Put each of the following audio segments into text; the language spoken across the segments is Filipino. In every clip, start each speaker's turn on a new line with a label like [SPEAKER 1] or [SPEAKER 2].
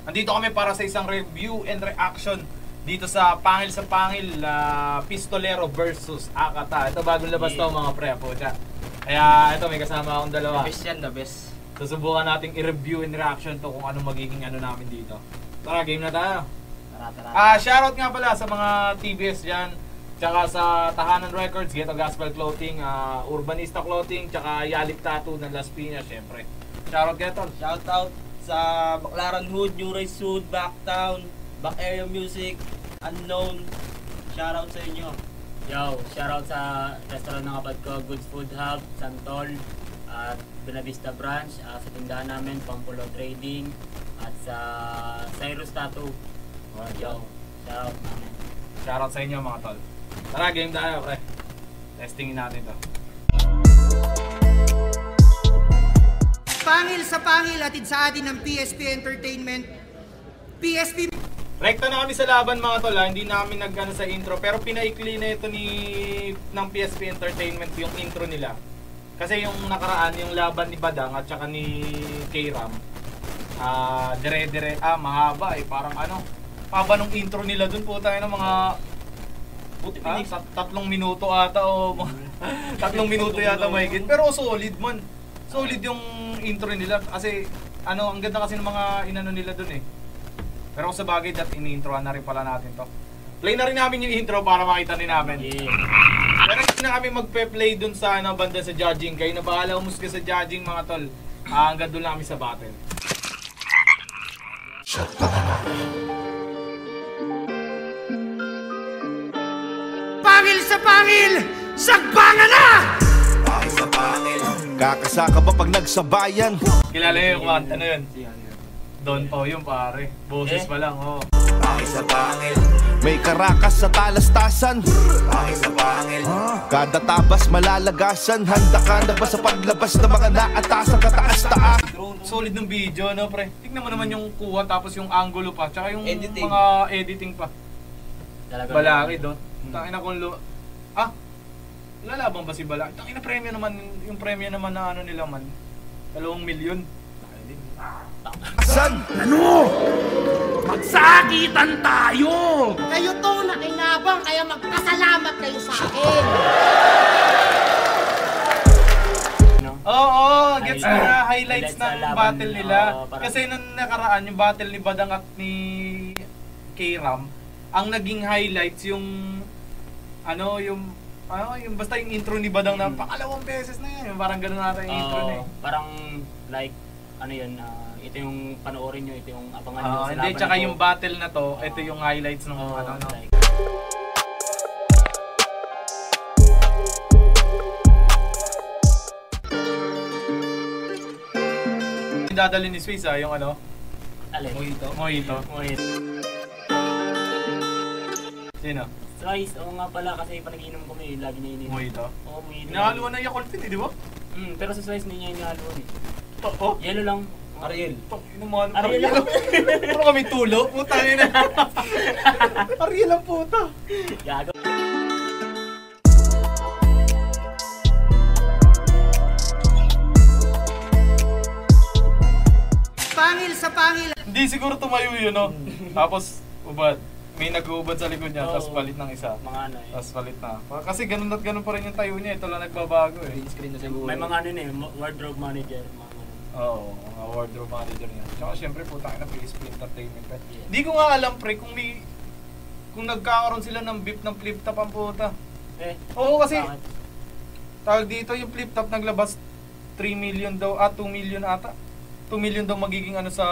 [SPEAKER 1] Andito kami para sa isang review and reaction dito sa Pangil sa Pangil, Pistolero versus Akata. Ito bagong labas to mga pre po siya. Kaya ito may kasama akong dalawa.
[SPEAKER 2] The best yan, the best.
[SPEAKER 1] Susubukan nating i-review and reaction to kung ano magiging ano namin dito. Tara, game na tayo.
[SPEAKER 2] Tara.
[SPEAKER 1] Shoutout nga pala sa mga TBS dyan. Tsaka sa Tahanan Records, Ghetto Gospel Clothing, Urbanista Clothing, tsaka Yalik Tattoo ng Las Piñas, syempre. Shoutout Ghetto.
[SPEAKER 2] Shoutout sa Baclaran Hood, New Race Hood, Backtown, Back Area Music, Unknown. Shoutout sa inyo.
[SPEAKER 3] Yo, shoutout sa restaurant ng kapatid ko, Goods Food Hub, Santol, at Benavista Branch, sa tindahan namin, Pampulo Trading, at sa Cyrus Tattoo. Yo, shoutout namin.
[SPEAKER 1] Shoutout sa inyo mga tol. Tara, game tayo pre. Testingin natin to.
[SPEAKER 4] Pangil sa Pangil, atid sa atin ng PSP Entertainment. PSP...
[SPEAKER 1] Rekta na kami sa laban mga tol, hindi namin nagano sa intro, pero pinaikli na ito ng PSP Entertainment yung intro nila. Kasi yung nakaraan, yung laban ni Badang at saka ni K-Ram, mahaba parang ano, haba nung intro nila dun po tayo ng mga 3 minuto ata o 3 minuto yata mahigit, pero solid man. Solid yung intro nila kasi ano, ang ganda kasi ng mga inano nila dun eh. Pero kung sa bagay, ini-introhan na rin pala natin to. Play na rin namin yung intro para makita rin namin.
[SPEAKER 3] Yeah.
[SPEAKER 1] Pero hindi na kami magpe-play dun sa banda sa judging. Kayo na bahala umusga sa judging mga tol. Hanggang doon lang kami sa battle.
[SPEAKER 4] Pangil sa Pangil! Sagbangan na!
[SPEAKER 5] Pangil sa Pangil. Kakasaka ba pag nagsabayan?
[SPEAKER 1] Kilala nyo yung kanta na yun? Don po yung pare. Boses pa lang, oh.
[SPEAKER 5] Pangil sa Pangil. May karakas sa talastasan. Pangil sa Pangil. Kada tabas malalagasan. Handa ka na ba sa paglabas ng mga naatasan kataas-taas?
[SPEAKER 1] Solid ng video, no pre? Tignan mo naman yung kuha tapos yung angulo pa. Tsaka yung
[SPEAKER 2] Editing.
[SPEAKER 1] mga editing pa. Balaki doon. Tangina kung lalaban ba si Balaki? Tangina premyo naman, yung premyo naman na ano nila man. 2 milyon.
[SPEAKER 5] San?
[SPEAKER 4] Ano? Magsakitan tayo! Kayo to nakinabang, kaya magpasalamat kayo sa akin!
[SPEAKER 1] Oo, gets ko na highlights ng battle nila.
[SPEAKER 3] Parang...
[SPEAKER 1] Kasi nung nakaraan, yung battle ni Badang at ni K-Ram, ang naging highlights yung basta yung intro ni Badang na pakalawang beses na yan. Parang gano'n natin yung intro na eh.
[SPEAKER 3] Parang like, ano yun, ito yung panoorin nyo, ito yung abangan nyo sa laban.
[SPEAKER 1] Hindi, tsaka yung battle na to, ito yung highlights ng ano.
[SPEAKER 3] Like,
[SPEAKER 1] dadalhin ni Swiss yung ano?
[SPEAKER 3] alin?
[SPEAKER 1] Mojito. Sino?
[SPEAKER 3] Slice, oo nga pala kasi panaginom ko may lagi niya ininom.
[SPEAKER 1] Mojito?
[SPEAKER 3] Oo, mojito.
[SPEAKER 1] Inahaluan na Yakult din, di ba?
[SPEAKER 3] Pero sa slice niya inahaluan eh.
[SPEAKER 1] Oo.
[SPEAKER 3] Yellow lang.
[SPEAKER 2] Ariel.
[SPEAKER 1] Ariel lang. Pero kami tulo, puta na. Ariel lang puta.
[SPEAKER 3] Gago.
[SPEAKER 4] Pangil sa Pangil!
[SPEAKER 1] Hindi siguro tumayo yun, no? Tapos, ubad. May nag-uubad sa likod niya, tapos palit ng isa.
[SPEAKER 3] Mga ano eh.
[SPEAKER 1] Tapos palit na. Kasi ganun at ganun pa rin yung tayo niya. Ito lang nagbabago eh.
[SPEAKER 2] Green screen na siguro.
[SPEAKER 3] May mga ano eh, wardrobe manager. Mga ano.
[SPEAKER 1] Oo, mga wardrobe manager niya. Tsaka syempre puta na PSP Entertainment pa. Hindi ko nga alam pre kung nagkakaroon sila ng beef ng flip top ang puta. Oo kasi
[SPEAKER 3] Bakit?
[SPEAKER 1] tawag dito yung flip top naglabas 3 million daw, 2 million ata. 2 million daw magiging ano sa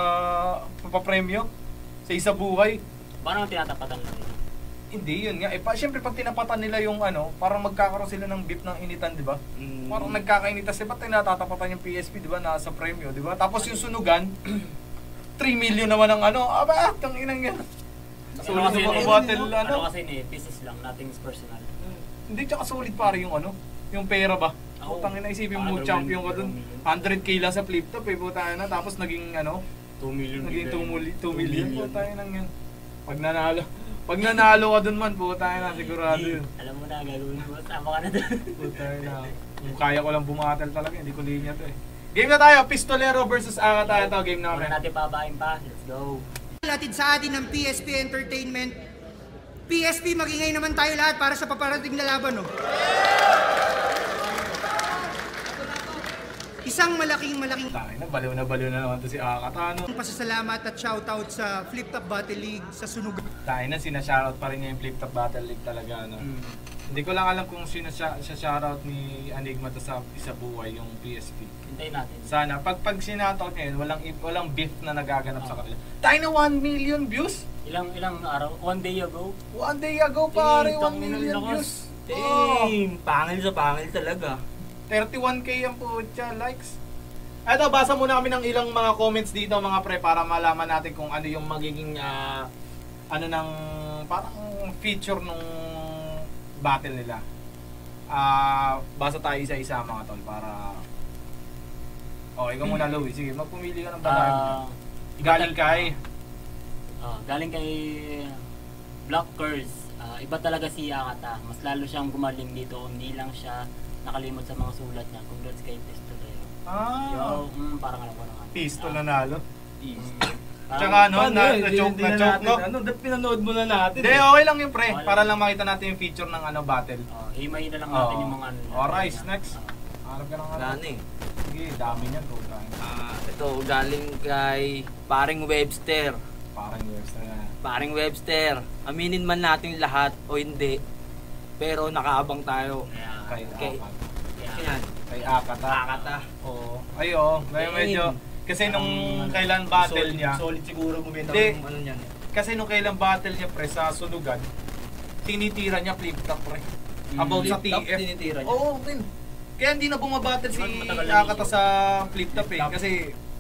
[SPEAKER 1] papapremyo sa isa buhay.
[SPEAKER 3] Paano tinatapatan lang yun?
[SPEAKER 1] Hindi yun nga. Siyempre pag tinapatan nila yung ano, parang magkakaroon sila ng beef ng initan, di ba? Parang nagkakainitas, ba't natatapatan yung PSP, di ba? Nasa premyo, di ba? Tapos yung sunugan, 3 million naman ang ano, tang inang yan. Sulit sa mga battle,
[SPEAKER 3] ano kasi eh, business lang, nothing's personal.
[SPEAKER 1] Hindi, tsaka solid pare yung ano, yung pera ba? Putang ina, isipin mo, champion ka dun. 100k lang sa flip top, putang ina, tapos naging ano,
[SPEAKER 3] 2 million.
[SPEAKER 1] naging 2 million, putang ina yan. Pag nanalo ka dun man, putang ina, sigurado yun.
[SPEAKER 3] Alam mo na, gagawin mo, tama ka na dun.
[SPEAKER 1] Putang ina, kung kaya ko lang bumatel talaga, hindi ko linya to eh. Game na tayo, Pistolero versus Akata, ito, game na kami.
[SPEAKER 3] Muna natin pabain pa, let's go.
[SPEAKER 6] Latid sa atin ng PSP Entertainment. PSP, magingay naman tayo lahat para sa paparating na laban, no? Isang malaking
[SPEAKER 1] Tayo na, baliw na naman to si Akata, no?
[SPEAKER 6] pasasalamat at shoutout sa Flip Top Battle League sa sunugan.
[SPEAKER 1] Tayo na, sinashoutout pa rin niya yung Flip Top Battle League talaga, no? Hindi ko lang alam kung sino siya shoutout ni Enigma to sa isa buhay, yung PSP.
[SPEAKER 3] Hintayin natin.
[SPEAKER 1] Sana, pag sinoutout niya yun, walang beef na nagaganap sa kanila. Tayo na 1 million views?
[SPEAKER 3] Ilang araw? 1 day ago?
[SPEAKER 1] 1 day ago, pare, 1
[SPEAKER 3] tangin
[SPEAKER 1] million
[SPEAKER 3] ng lakas.
[SPEAKER 1] views.
[SPEAKER 2] Damn! Pangil sa pangil talaga.
[SPEAKER 1] 31k yung putya likes. Eto, basa muna kami ng ilang mga comments dito mga pre para malaman natin kung ano yung magiging ano ng parang feature nung battle nila. Basa tayo isa-isa mga tol para ikaw muna Louie. Sige, magpumili ka ng battle.
[SPEAKER 3] Galing kay Black Curse. Iba talaga si Akata. Mas lalo siyang gumaling dito. Hindi lang siya nakalimot sa mga sulat niya. Congrats kay Pistol tayo. Parang alam ko na nga.
[SPEAKER 1] Pistol nanalo.
[SPEAKER 3] Parang-
[SPEAKER 1] Tsaka na-choke no?
[SPEAKER 2] Ano, pinanood mo na natin.
[SPEAKER 1] Hindi, okay lang yun pre.
[SPEAKER 3] Okay
[SPEAKER 1] Para
[SPEAKER 3] lang.
[SPEAKER 1] lang makita natin yung feature ng battle.
[SPEAKER 3] Himayin na lang natin yung mga
[SPEAKER 1] Alright, next. Harap ka ng
[SPEAKER 2] Gani.
[SPEAKER 1] Sige, dami niyan.
[SPEAKER 2] Ito, galing kay Paring Webster.
[SPEAKER 1] Parang Webster na.
[SPEAKER 2] Paring Webster, aminin man natin lahat o hindi, pero nakaabang tayo.
[SPEAKER 1] Kay Akata.
[SPEAKER 2] Akata.
[SPEAKER 1] Oo. Medyo kasi nung kailan battle niya.
[SPEAKER 2] Solid siguro bumenta
[SPEAKER 1] Hindi.
[SPEAKER 2] ng ano niyan.
[SPEAKER 1] Kasi nung kailan battle niya pre sa sunugan, tinitira niya flip top pre. About sa
[SPEAKER 2] Flip top,
[SPEAKER 1] TF.
[SPEAKER 2] tinitira niya.
[SPEAKER 1] Oo, win. Kaya hindi na bumabattle si
[SPEAKER 3] Matagal na
[SPEAKER 1] Akata sa flip top eh. Kasi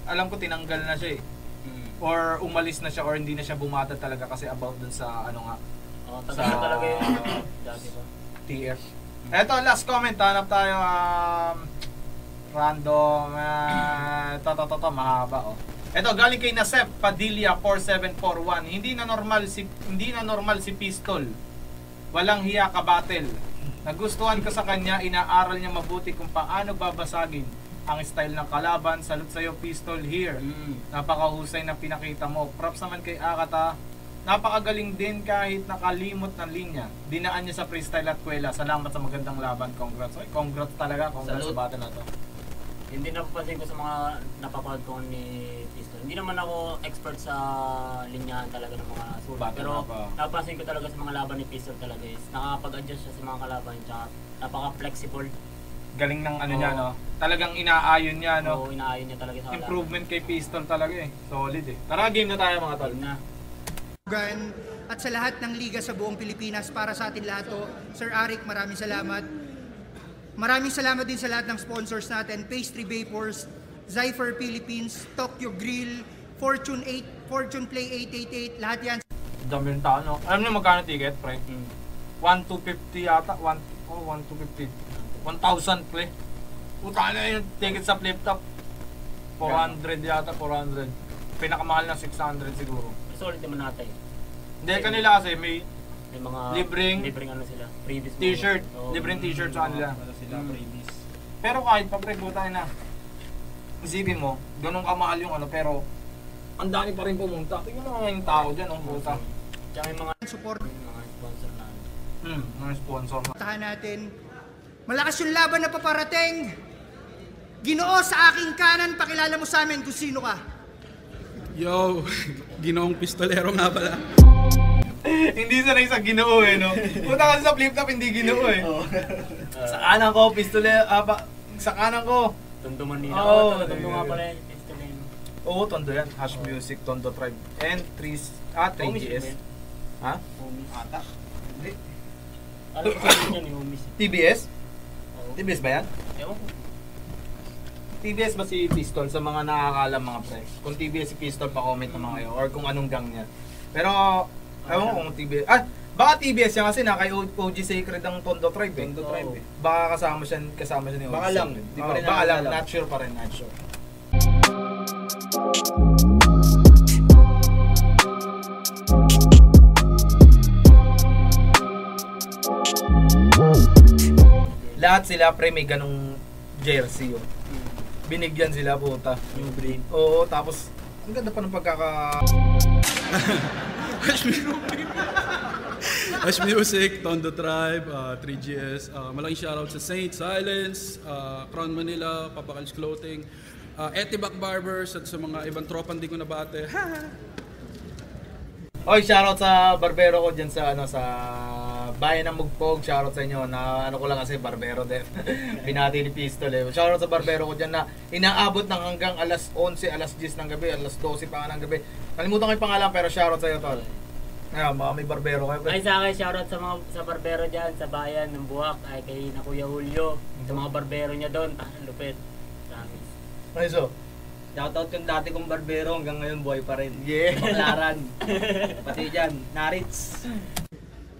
[SPEAKER 1] alam ko tinanggal na siya eh. Or umalis na siya or hindi na siya bumattle talaga kasi about dun sa ano nga.
[SPEAKER 3] tagal na talaga yun. Dati ba?
[SPEAKER 1] TF. Eto, last comment. Hanap tayo random. Ito, mahaba Eto, galing kay Nasep Padilla 4741. Hindi na normal si Pistol. Walang hiya ka battle. Nagustuhan ko sa kanya, inaaral niya mabuti kung paano babasagin ang style ng kalaban. Salute sa'yo Pistol here. Napakahusay na pinakita mo. Props naman kay Akata. Napakagaling din kahit nakalimot ng linya. Dinaan niya sa freestyle at kwela. Salamat sa magandang laban. Congrats. Congrats talaga. Congrats sa battle na to.
[SPEAKER 3] Hindi napapansin ko sa mga napapanood ko ni Pistol. Hindi naman ako expert sa linyahan talaga ng mga sulat.
[SPEAKER 1] Battle
[SPEAKER 3] Pero
[SPEAKER 1] na ba?
[SPEAKER 3] napapansin ko talaga sa mga laban ni Pistol talaga is nakakapag-adjust siya sa mga kalaban. Tsaka napaka-flexible.
[SPEAKER 1] Galing ng niya, no? Talagang inaayon niya, no?
[SPEAKER 3] Oo, inaayon niya talaga sa kalaban.
[SPEAKER 1] Improvement kay Pistol talaga eh. Solid eh. Tara, game na tayo mga tol.
[SPEAKER 3] Na.
[SPEAKER 6] At sa lahat ng liga sa buong Pilipinas, para sa atin lahat to, Sir Arik, maraming salamat. Maraming salamat din sa lahat ng sponsors natin, Pastry Vapors, Zypher Philippines, Tokyo Grill, Fortune Play 888, lahat yan.
[SPEAKER 1] Dami yung tao, no? Alam niyo magkano ticket, pre? 1,250 yata. 1,250. 1,000 pre. Puta na yung ticket sa flip top. 400 yata, 400. Pinakamahal na 600 siguro.
[SPEAKER 3] Solid naman natin.
[SPEAKER 1] Hindi, kanila kasi may
[SPEAKER 3] mga
[SPEAKER 1] libreng
[SPEAKER 3] ano sila, freebies mo.
[SPEAKER 1] t-shirt. Libreng t-shirt sa kanila. Pero kahit pa pre, puta na. Isipin mo, ganun kamahal yung pero ang dami pa rin pumunta. Tingnan mo nga yung tao dyan, puta.
[SPEAKER 3] Tsaka yung mga
[SPEAKER 6] Support.
[SPEAKER 3] mga sponsor na.
[SPEAKER 1] Mga sponsor na.
[SPEAKER 6] Tahan natin. Malakas yung laban na paparating. Ginoo sa aking kanan, pakilala mo sa amin kung sino ka.
[SPEAKER 7] Yo, Ginoong Pistolero nga pala.
[SPEAKER 1] Hindi sanay sa Ginoo eh, no? Punta kasi sa flip top, hindi Ginoo eh. Sa kanan ko, sa kanan ko.
[SPEAKER 3] Tondo Manila.
[SPEAKER 1] Oo,
[SPEAKER 3] Tondo nga pala yung Pistol yun.
[SPEAKER 1] Oo, Tondo yan. Hash Music, Tondo Tribe. And 3GS. Ha?
[SPEAKER 3] Homies.
[SPEAKER 1] Ata. Hindi.
[SPEAKER 3] Alam ko sa yun yung homies.
[SPEAKER 1] TBS?
[SPEAKER 3] Oo.
[SPEAKER 1] TBS ba yan?
[SPEAKER 3] Ewan ko.
[SPEAKER 1] TBS ba si Pistol sa mga nakakalam mga pre? Kung TBS si Pistol, pa-comment naman kayo. Or kung anong gang niya. Pero, ewan ko kung TBS. Baka TBS yan kasi na kay OG Sacred ang Tondo Tribe eh.
[SPEAKER 2] Tondo Tribe eh.
[SPEAKER 1] Baka kasama siya ni OG
[SPEAKER 2] Baka lang.
[SPEAKER 1] Sacred.
[SPEAKER 2] Di pa rin
[SPEAKER 1] baka lang.
[SPEAKER 2] nakakaalam.
[SPEAKER 1] Not sure pa rin. Not sure. Lahat sila pre may ganong jersey oh. Binigyan sila puta.
[SPEAKER 2] New breed.
[SPEAKER 1] Oo, tapos ang ganda pa ng pagkaka...
[SPEAKER 7] Ash Music, Tondo Tribe, 3GS, malaking shoutout sa Saint, Silence, Crown Manila, Papakals Clothing, Etibac Barbers at sa mga ibang tropang di ko nabate.
[SPEAKER 1] Oy, shoutout sa barbero ko dyan sa sa bayan ng Mugpog. Shoutout sa inyo na ko lang kasi barbero din. Binati ni Pistol eh. Shoutout sa barbero ko dyan na inaabot ng hanggang alas 11, alas 10 ng gabi, alas 12 pa ng gabi. Kalimutan ko yung pangalan pero shoutout sa iyo, tol. Ngayon, baka may barbero kayo.
[SPEAKER 3] Ay sa akin, shoutout sa barbero dyan sa bayan ng Buwak, ay kay na Kuya Julio, sa mga barbero niya doon, lupit. Promise.
[SPEAKER 1] Ay, so?
[SPEAKER 2] Shoutout kang dati kong barbero, hanggang ngayon buhay pa rin.
[SPEAKER 1] Yeah.
[SPEAKER 2] Baklaran. Pati dyan, Narits.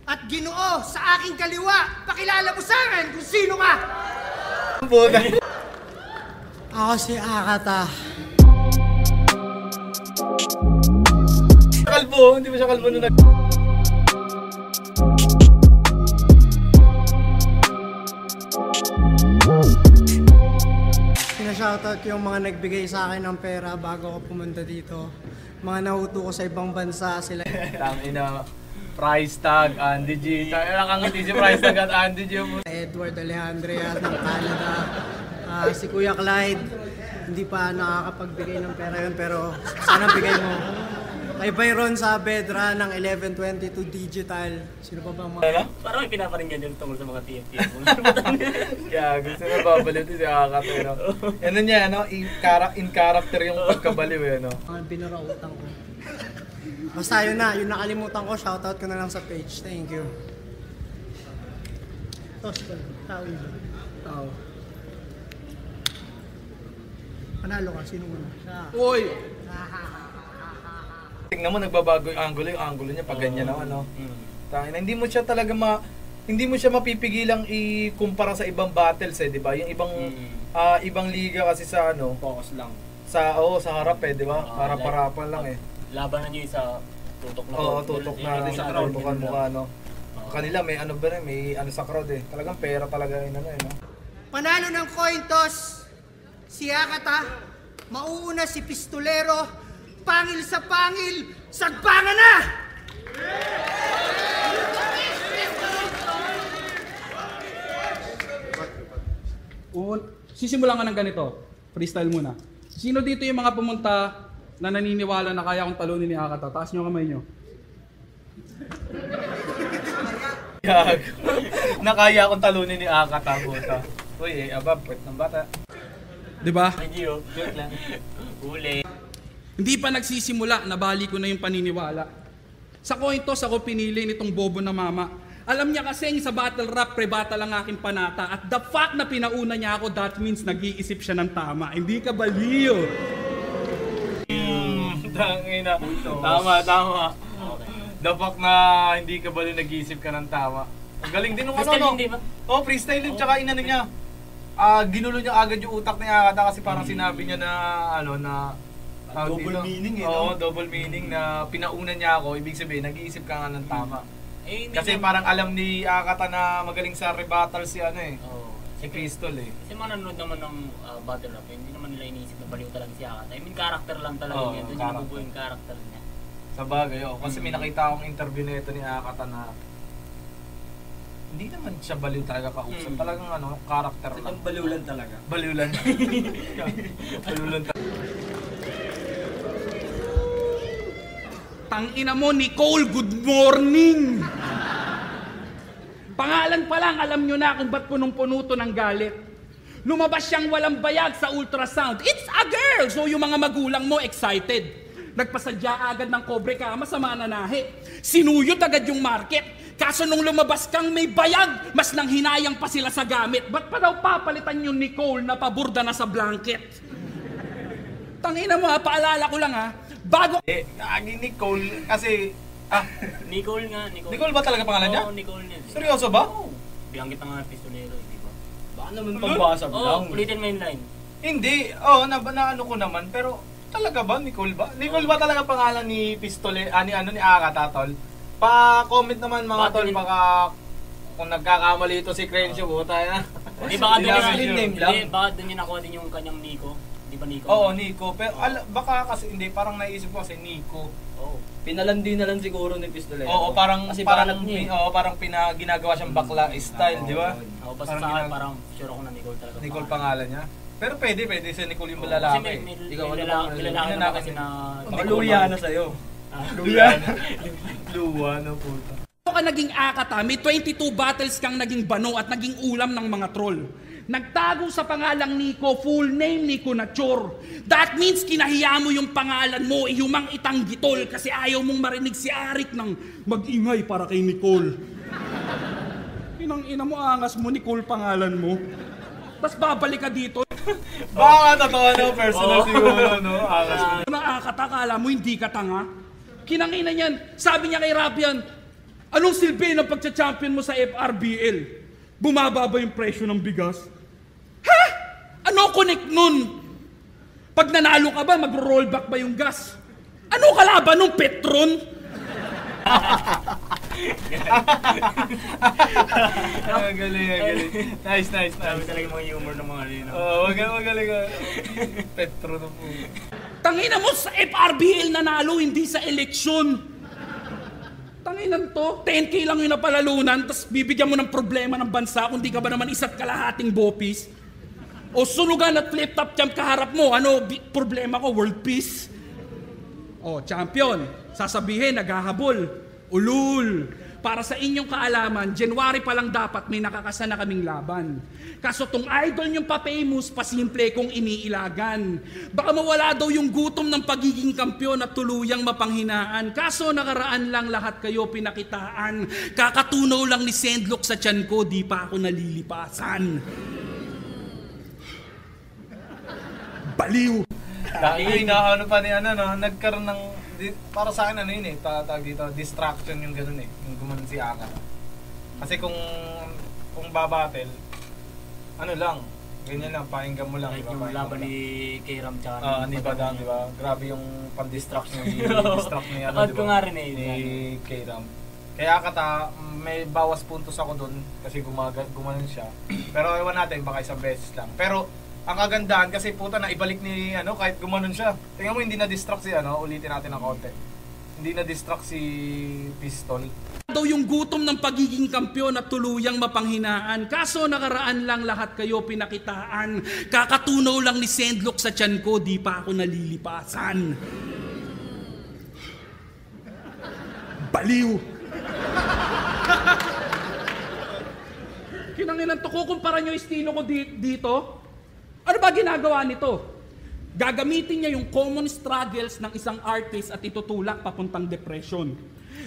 [SPEAKER 6] At Ginoo, sa aking kaliwa, pakilala mo sa akin kung sino ka!
[SPEAKER 1] Puta.
[SPEAKER 4] Ako si Akata.
[SPEAKER 1] Kalbo, hindi ba siya kalbo nung
[SPEAKER 4] Pinashoutout ko yung mga nagbigay sa akin ng pera bago ako pumunta dito. Mga nahuto ko sa ibang bansa sila.
[SPEAKER 1] Tangina, price tag, Andy G. Nakangiti si price tag at Andy G.
[SPEAKER 4] Edward Alejandria ng Canada. Si Kuya Clyde, hindi pa nakakapagbigay ng pera yun pero sana bigay mo. Kay Byron Saavedra ng 1122 Digital. Sino pa bang mga...
[SPEAKER 3] Parang may pinaparinggan din tungkol sa mga TFT.
[SPEAKER 1] Yeah, gusto na babaliw si Akata. Ano niya, in character yung pagkabaliw eh, no?
[SPEAKER 4] Mga binarautang ko. Basta yun na, yung nakalimutan ko, shoutout ko na lang sa page. Thank you. Toss ko, tao yun. Tao. Panalo ka, sino muna? Siya.
[SPEAKER 7] Uy!
[SPEAKER 1] Tingnan mo, nagbabago yung angulo niya pag ganyan naman, no? Tangina, hindi mo siya talaga hindi mo siya mapipigilang ikumpara sa ibang battles eh, 'di ba? Yung ibang liga kasi sa
[SPEAKER 2] Focus lang.
[SPEAKER 1] sa harap eh, 'di ba? Para-parapan lang eh.
[SPEAKER 3] Labanan niyo sa tutok na.
[SPEAKER 1] Oo, tutok na sa tutukan mukha, no? Kanila may may sa crowd eh. Talagang pera talaga yun no?
[SPEAKER 6] Panalo ng coin toss, si Akata, mauuna si Pistolero, pangil sa pangil, sagbangan na!
[SPEAKER 7] Sisimulan ka ng ganito. Freestyle muna. Sino dito yung mga pumunta na naniniwala na kaya kong talunin ni Akata? Taas nyo kamay nyo.
[SPEAKER 1] Yag. Nakaya akong talunin ni Akata, puta. Uy, abab, pwet ng bata.
[SPEAKER 7] Diba?
[SPEAKER 3] Thank you. Joke lang. Uli.
[SPEAKER 7] Hindi pa nagsisimula, nabali ko na yung paniniwala. Sa coin toss ako pinili nitong bobo na mama. Alam niya kasing sa battle rap, pre-battle ang aking panata. At the fact na pinauna niya ako, that means nag-iisip siya ng tama. Hindi ka baliw.
[SPEAKER 1] Tangina. Tama. The fact na hindi ka baliw, nag-iisip ka ng tama. Ang galing din nung
[SPEAKER 3] Freestyle din, di ba?
[SPEAKER 1] Oh, freestyle din. Tsaka inano niya. Ginulo niya agad yung utak ni Akata kasi parang sinabi niya na
[SPEAKER 2] Double meaning eh,
[SPEAKER 1] Oo,
[SPEAKER 2] no?
[SPEAKER 1] double meaning na pinauna niya ako, ibig sabihin, nag-iisip ka nga ng tama. Kasi parang alam ni Akata na magaling sa rebuttal si si Pistol eh.
[SPEAKER 3] Kasi mga nanonood naman ng battle rap, hindi naman nila iniisip na baliw talaga si Akata. I mean, character lang talaga
[SPEAKER 1] Oo,
[SPEAKER 3] yun. Doon yung nabubuo yung character niya.
[SPEAKER 1] Sa bagay, kasi may nakita akong interview nito ni Akata na hindi naman siya baliw talaga kausap. Talagang character lang.
[SPEAKER 2] Ang baliw lang talaga.
[SPEAKER 1] Baliw lang. Baliw lang talaga.
[SPEAKER 7] Tangina mo, Nicole, good morning! Pangalan pa lang, alam nyo na kung ba't punong-puno to ng galit. Lumabas siyang walang bayag sa ultrasound. It's a girl! So yung mga magulang mo excited. Nagpasadya agad ng kobre ka, masama na nahi. Sinuyot agad yung market. Kaso nung lumabas kang may bayag, mas nang hinayang pa sila sa gamit. Ba't pa daw papalitan yung Nicole na paburda na sa blanket? Tangina mo paalala ko lang bago...
[SPEAKER 1] Naging Nicole kasi...
[SPEAKER 3] Nicole nga, Nicole.
[SPEAKER 1] Nicole ba talaga pangalan niya?
[SPEAKER 3] Oo, Nicole niya.
[SPEAKER 1] Seryoso ba?
[SPEAKER 3] Oo. Biyanggit na nga pistolero, di ba?
[SPEAKER 2] Baka naman pambasag lang.
[SPEAKER 3] Oo, ulitin mo yung line.
[SPEAKER 1] Hindi. Na ko naman. Pero talaga ba? Nicole ba? Nicole ba talaga pangalan ni Pistole? Ni Akata, tol? Pa-comment naman mga tol. Baka kung nagkakamali ito si Crenshaw, tayo na.
[SPEAKER 3] Di baka doon
[SPEAKER 2] Hindi, name lang.
[SPEAKER 3] baka doon niya nakuha din yung kanyang Nico. Di ba Nico?
[SPEAKER 1] Oo, Nico. Pero baka kasi hindi. Parang naisip ko kasi Nico.
[SPEAKER 3] Oo.
[SPEAKER 2] Pinalandi na lang siguro ni Pistolero.
[SPEAKER 1] Oo, parang
[SPEAKER 2] kasi
[SPEAKER 1] parang
[SPEAKER 2] pangarap niya eh.
[SPEAKER 1] oo, parang ginagawa siyang bakla style, di ba?
[SPEAKER 3] Ako basta sa akin, parang sure ako na Nicole talaga.
[SPEAKER 1] Nicole pangalan niya. Pero pwede si Nicole yung
[SPEAKER 3] Kasi
[SPEAKER 1] lalaki.
[SPEAKER 3] may
[SPEAKER 2] Ikaw, ano
[SPEAKER 3] lalaki
[SPEAKER 2] bang-
[SPEAKER 3] naman
[SPEAKER 1] lalaki
[SPEAKER 3] kasi na...
[SPEAKER 2] Baka luya na sa'yo.
[SPEAKER 1] Luwa na puta.
[SPEAKER 7] Ano ka naging akata, may 22 battles kang naging bano at naging ulam ng mga troll. Nagtago sa pangalang Nico, full name Nico Nachor. That means kinahiya mo yung pangalan mo, iyumang itanggitol kasi ayaw mong marinig si Arik ng mag-ingay para kay Nicole. Inang ina mo, angas mo, Nicole pangalan mo. Tapos babalik ka dito.
[SPEAKER 1] Baka totoo no, personal siguro, no? Angas.
[SPEAKER 7] Nakakata, kala mo hindi ka tanga. Kinangina niyan, sabi niya kay Rabian, anong silbi ng pagcha-champion mo sa FRBL? Bumaba ba yung presyo ng bigas? Ha? Ano connect nun? Pag nanalo ka ba, mag-rollback ba yung gas? Ano kalaban ng Petron?
[SPEAKER 1] Galing. Nice.
[SPEAKER 3] Sabi talaga mga humor ng mga lino.
[SPEAKER 1] Magaling. Petro na po.
[SPEAKER 7] Tangina mo sa FRBL nanalo, hindi sa eleksyon. Tanginan to, 10K lang yung napalalunan, tapos bibigyan mo ng problema ng bansa kung di ka ba naman isa't kalahating bopis. O sunugan at flip-top champ kaharap mo, problema ko, world peace. O, champion, sasabihin, naghahabol, ulul. Para sa inyong kaalaman, January pa lang dapat may nakakasa na kaming laban. Kaso tong idol nyong pa-famous, pasimple kong iniilagan. Baka mawala daw yung gutom ng pagiging kampyon at tuluyang mapanghinaan. Kaso nakaraan lang lahat kayo pinakitaan. Kakatunaw lang ni Sendlock sa tiyan ko, di pa ako nalilipasan. Baliw!
[SPEAKER 1] Ano pa ni nagkaroon ng para sa akin yun eh, tawag dito, distraction yung ganun eh, yung gumanon si Aka. Kasi kung babattle, lang, ganyan lang, pakinggan mo lang.
[SPEAKER 3] Like
[SPEAKER 1] diba?
[SPEAKER 3] yung laban ni K-Ram tsaka
[SPEAKER 1] ni Badang, di ba? Grabe yung pan-distract niya,
[SPEAKER 3] Napad ko nga rin eh.
[SPEAKER 1] Ni K-Ram. Kaya may bawas puntos ako dun kasi gumanon siya. Pero ewan natin, baka isang beses lang. Pero ang kagandahan kasi puta na ibalik ni kahit gumanon siya. Tingnan mo hindi na-distract si ulitin natin ng konti. Hindi na-distract si Pistol.
[SPEAKER 7] Daw yung gutom ng pagiging kampyon at tuluyang mapanghinaan. Kaso nakaraan lang lahat kayo pinakitaan. Kakatunaw lang ni Sendlock sa tiyan ko, di pa ako nalilipasan. Baliw! Kinanginan to, kukumpara nyo estilo ko dito? Ano ba ginagawa nito? Gagamitin niya yung common struggles ng isang artist at itutulak papuntang depression.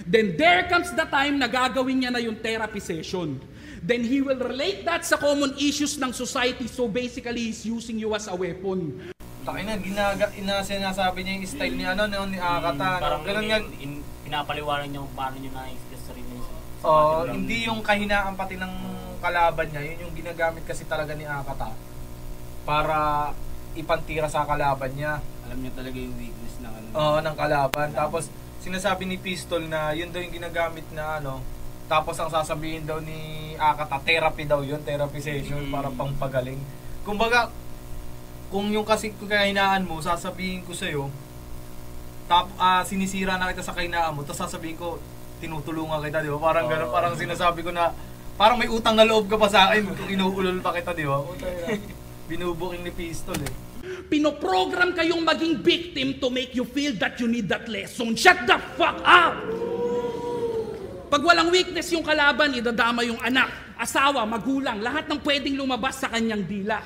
[SPEAKER 7] Then there comes the time na gagawin niya na yung therapy session. Then he will relate that sa common issues ng society, so basically he's using you as a weapon.
[SPEAKER 1] Sinasabi niya yung style ni ni Akata.
[SPEAKER 3] Parang
[SPEAKER 1] Ganun nga.
[SPEAKER 3] pinapaliwanag niya kung paano niya na-express sa rin niya.
[SPEAKER 1] Hindi yung kahinaan pati ng kalaban niya, yun yung ginagamit kasi talaga ni Akata para ipantira sa kalaban niya.
[SPEAKER 2] Alam niya talaga yung weakness ng
[SPEAKER 1] ng kalaban. Tapos sinasabi ni Pistol na yun daw yung ginagamit na tapos ang sasabihin daw ni Akata, therapy daw yun, therapy session para pangpagaling. Kumbaga, kung yung kasi kahinaan mo, sasabihin ko sa'yo, sinisira na kita sa kahinaan mo, tapos sasabihin ko, tinutulungan kita, di ba? Parang gano'n, parang sinasabi ko na, parang may utang na loob ka pa sa akin, kung inuulol pa kita, di ba? Binubuking ni Pistol eh.
[SPEAKER 7] Pinoprogram kayong maging victim to make you feel that you need that lesson. Shut the fuck up! Pag walang weakness yung kalaban, idadama yung anak, asawa, magulang, lahat ng pwedeng lumabas sa kanyang dila.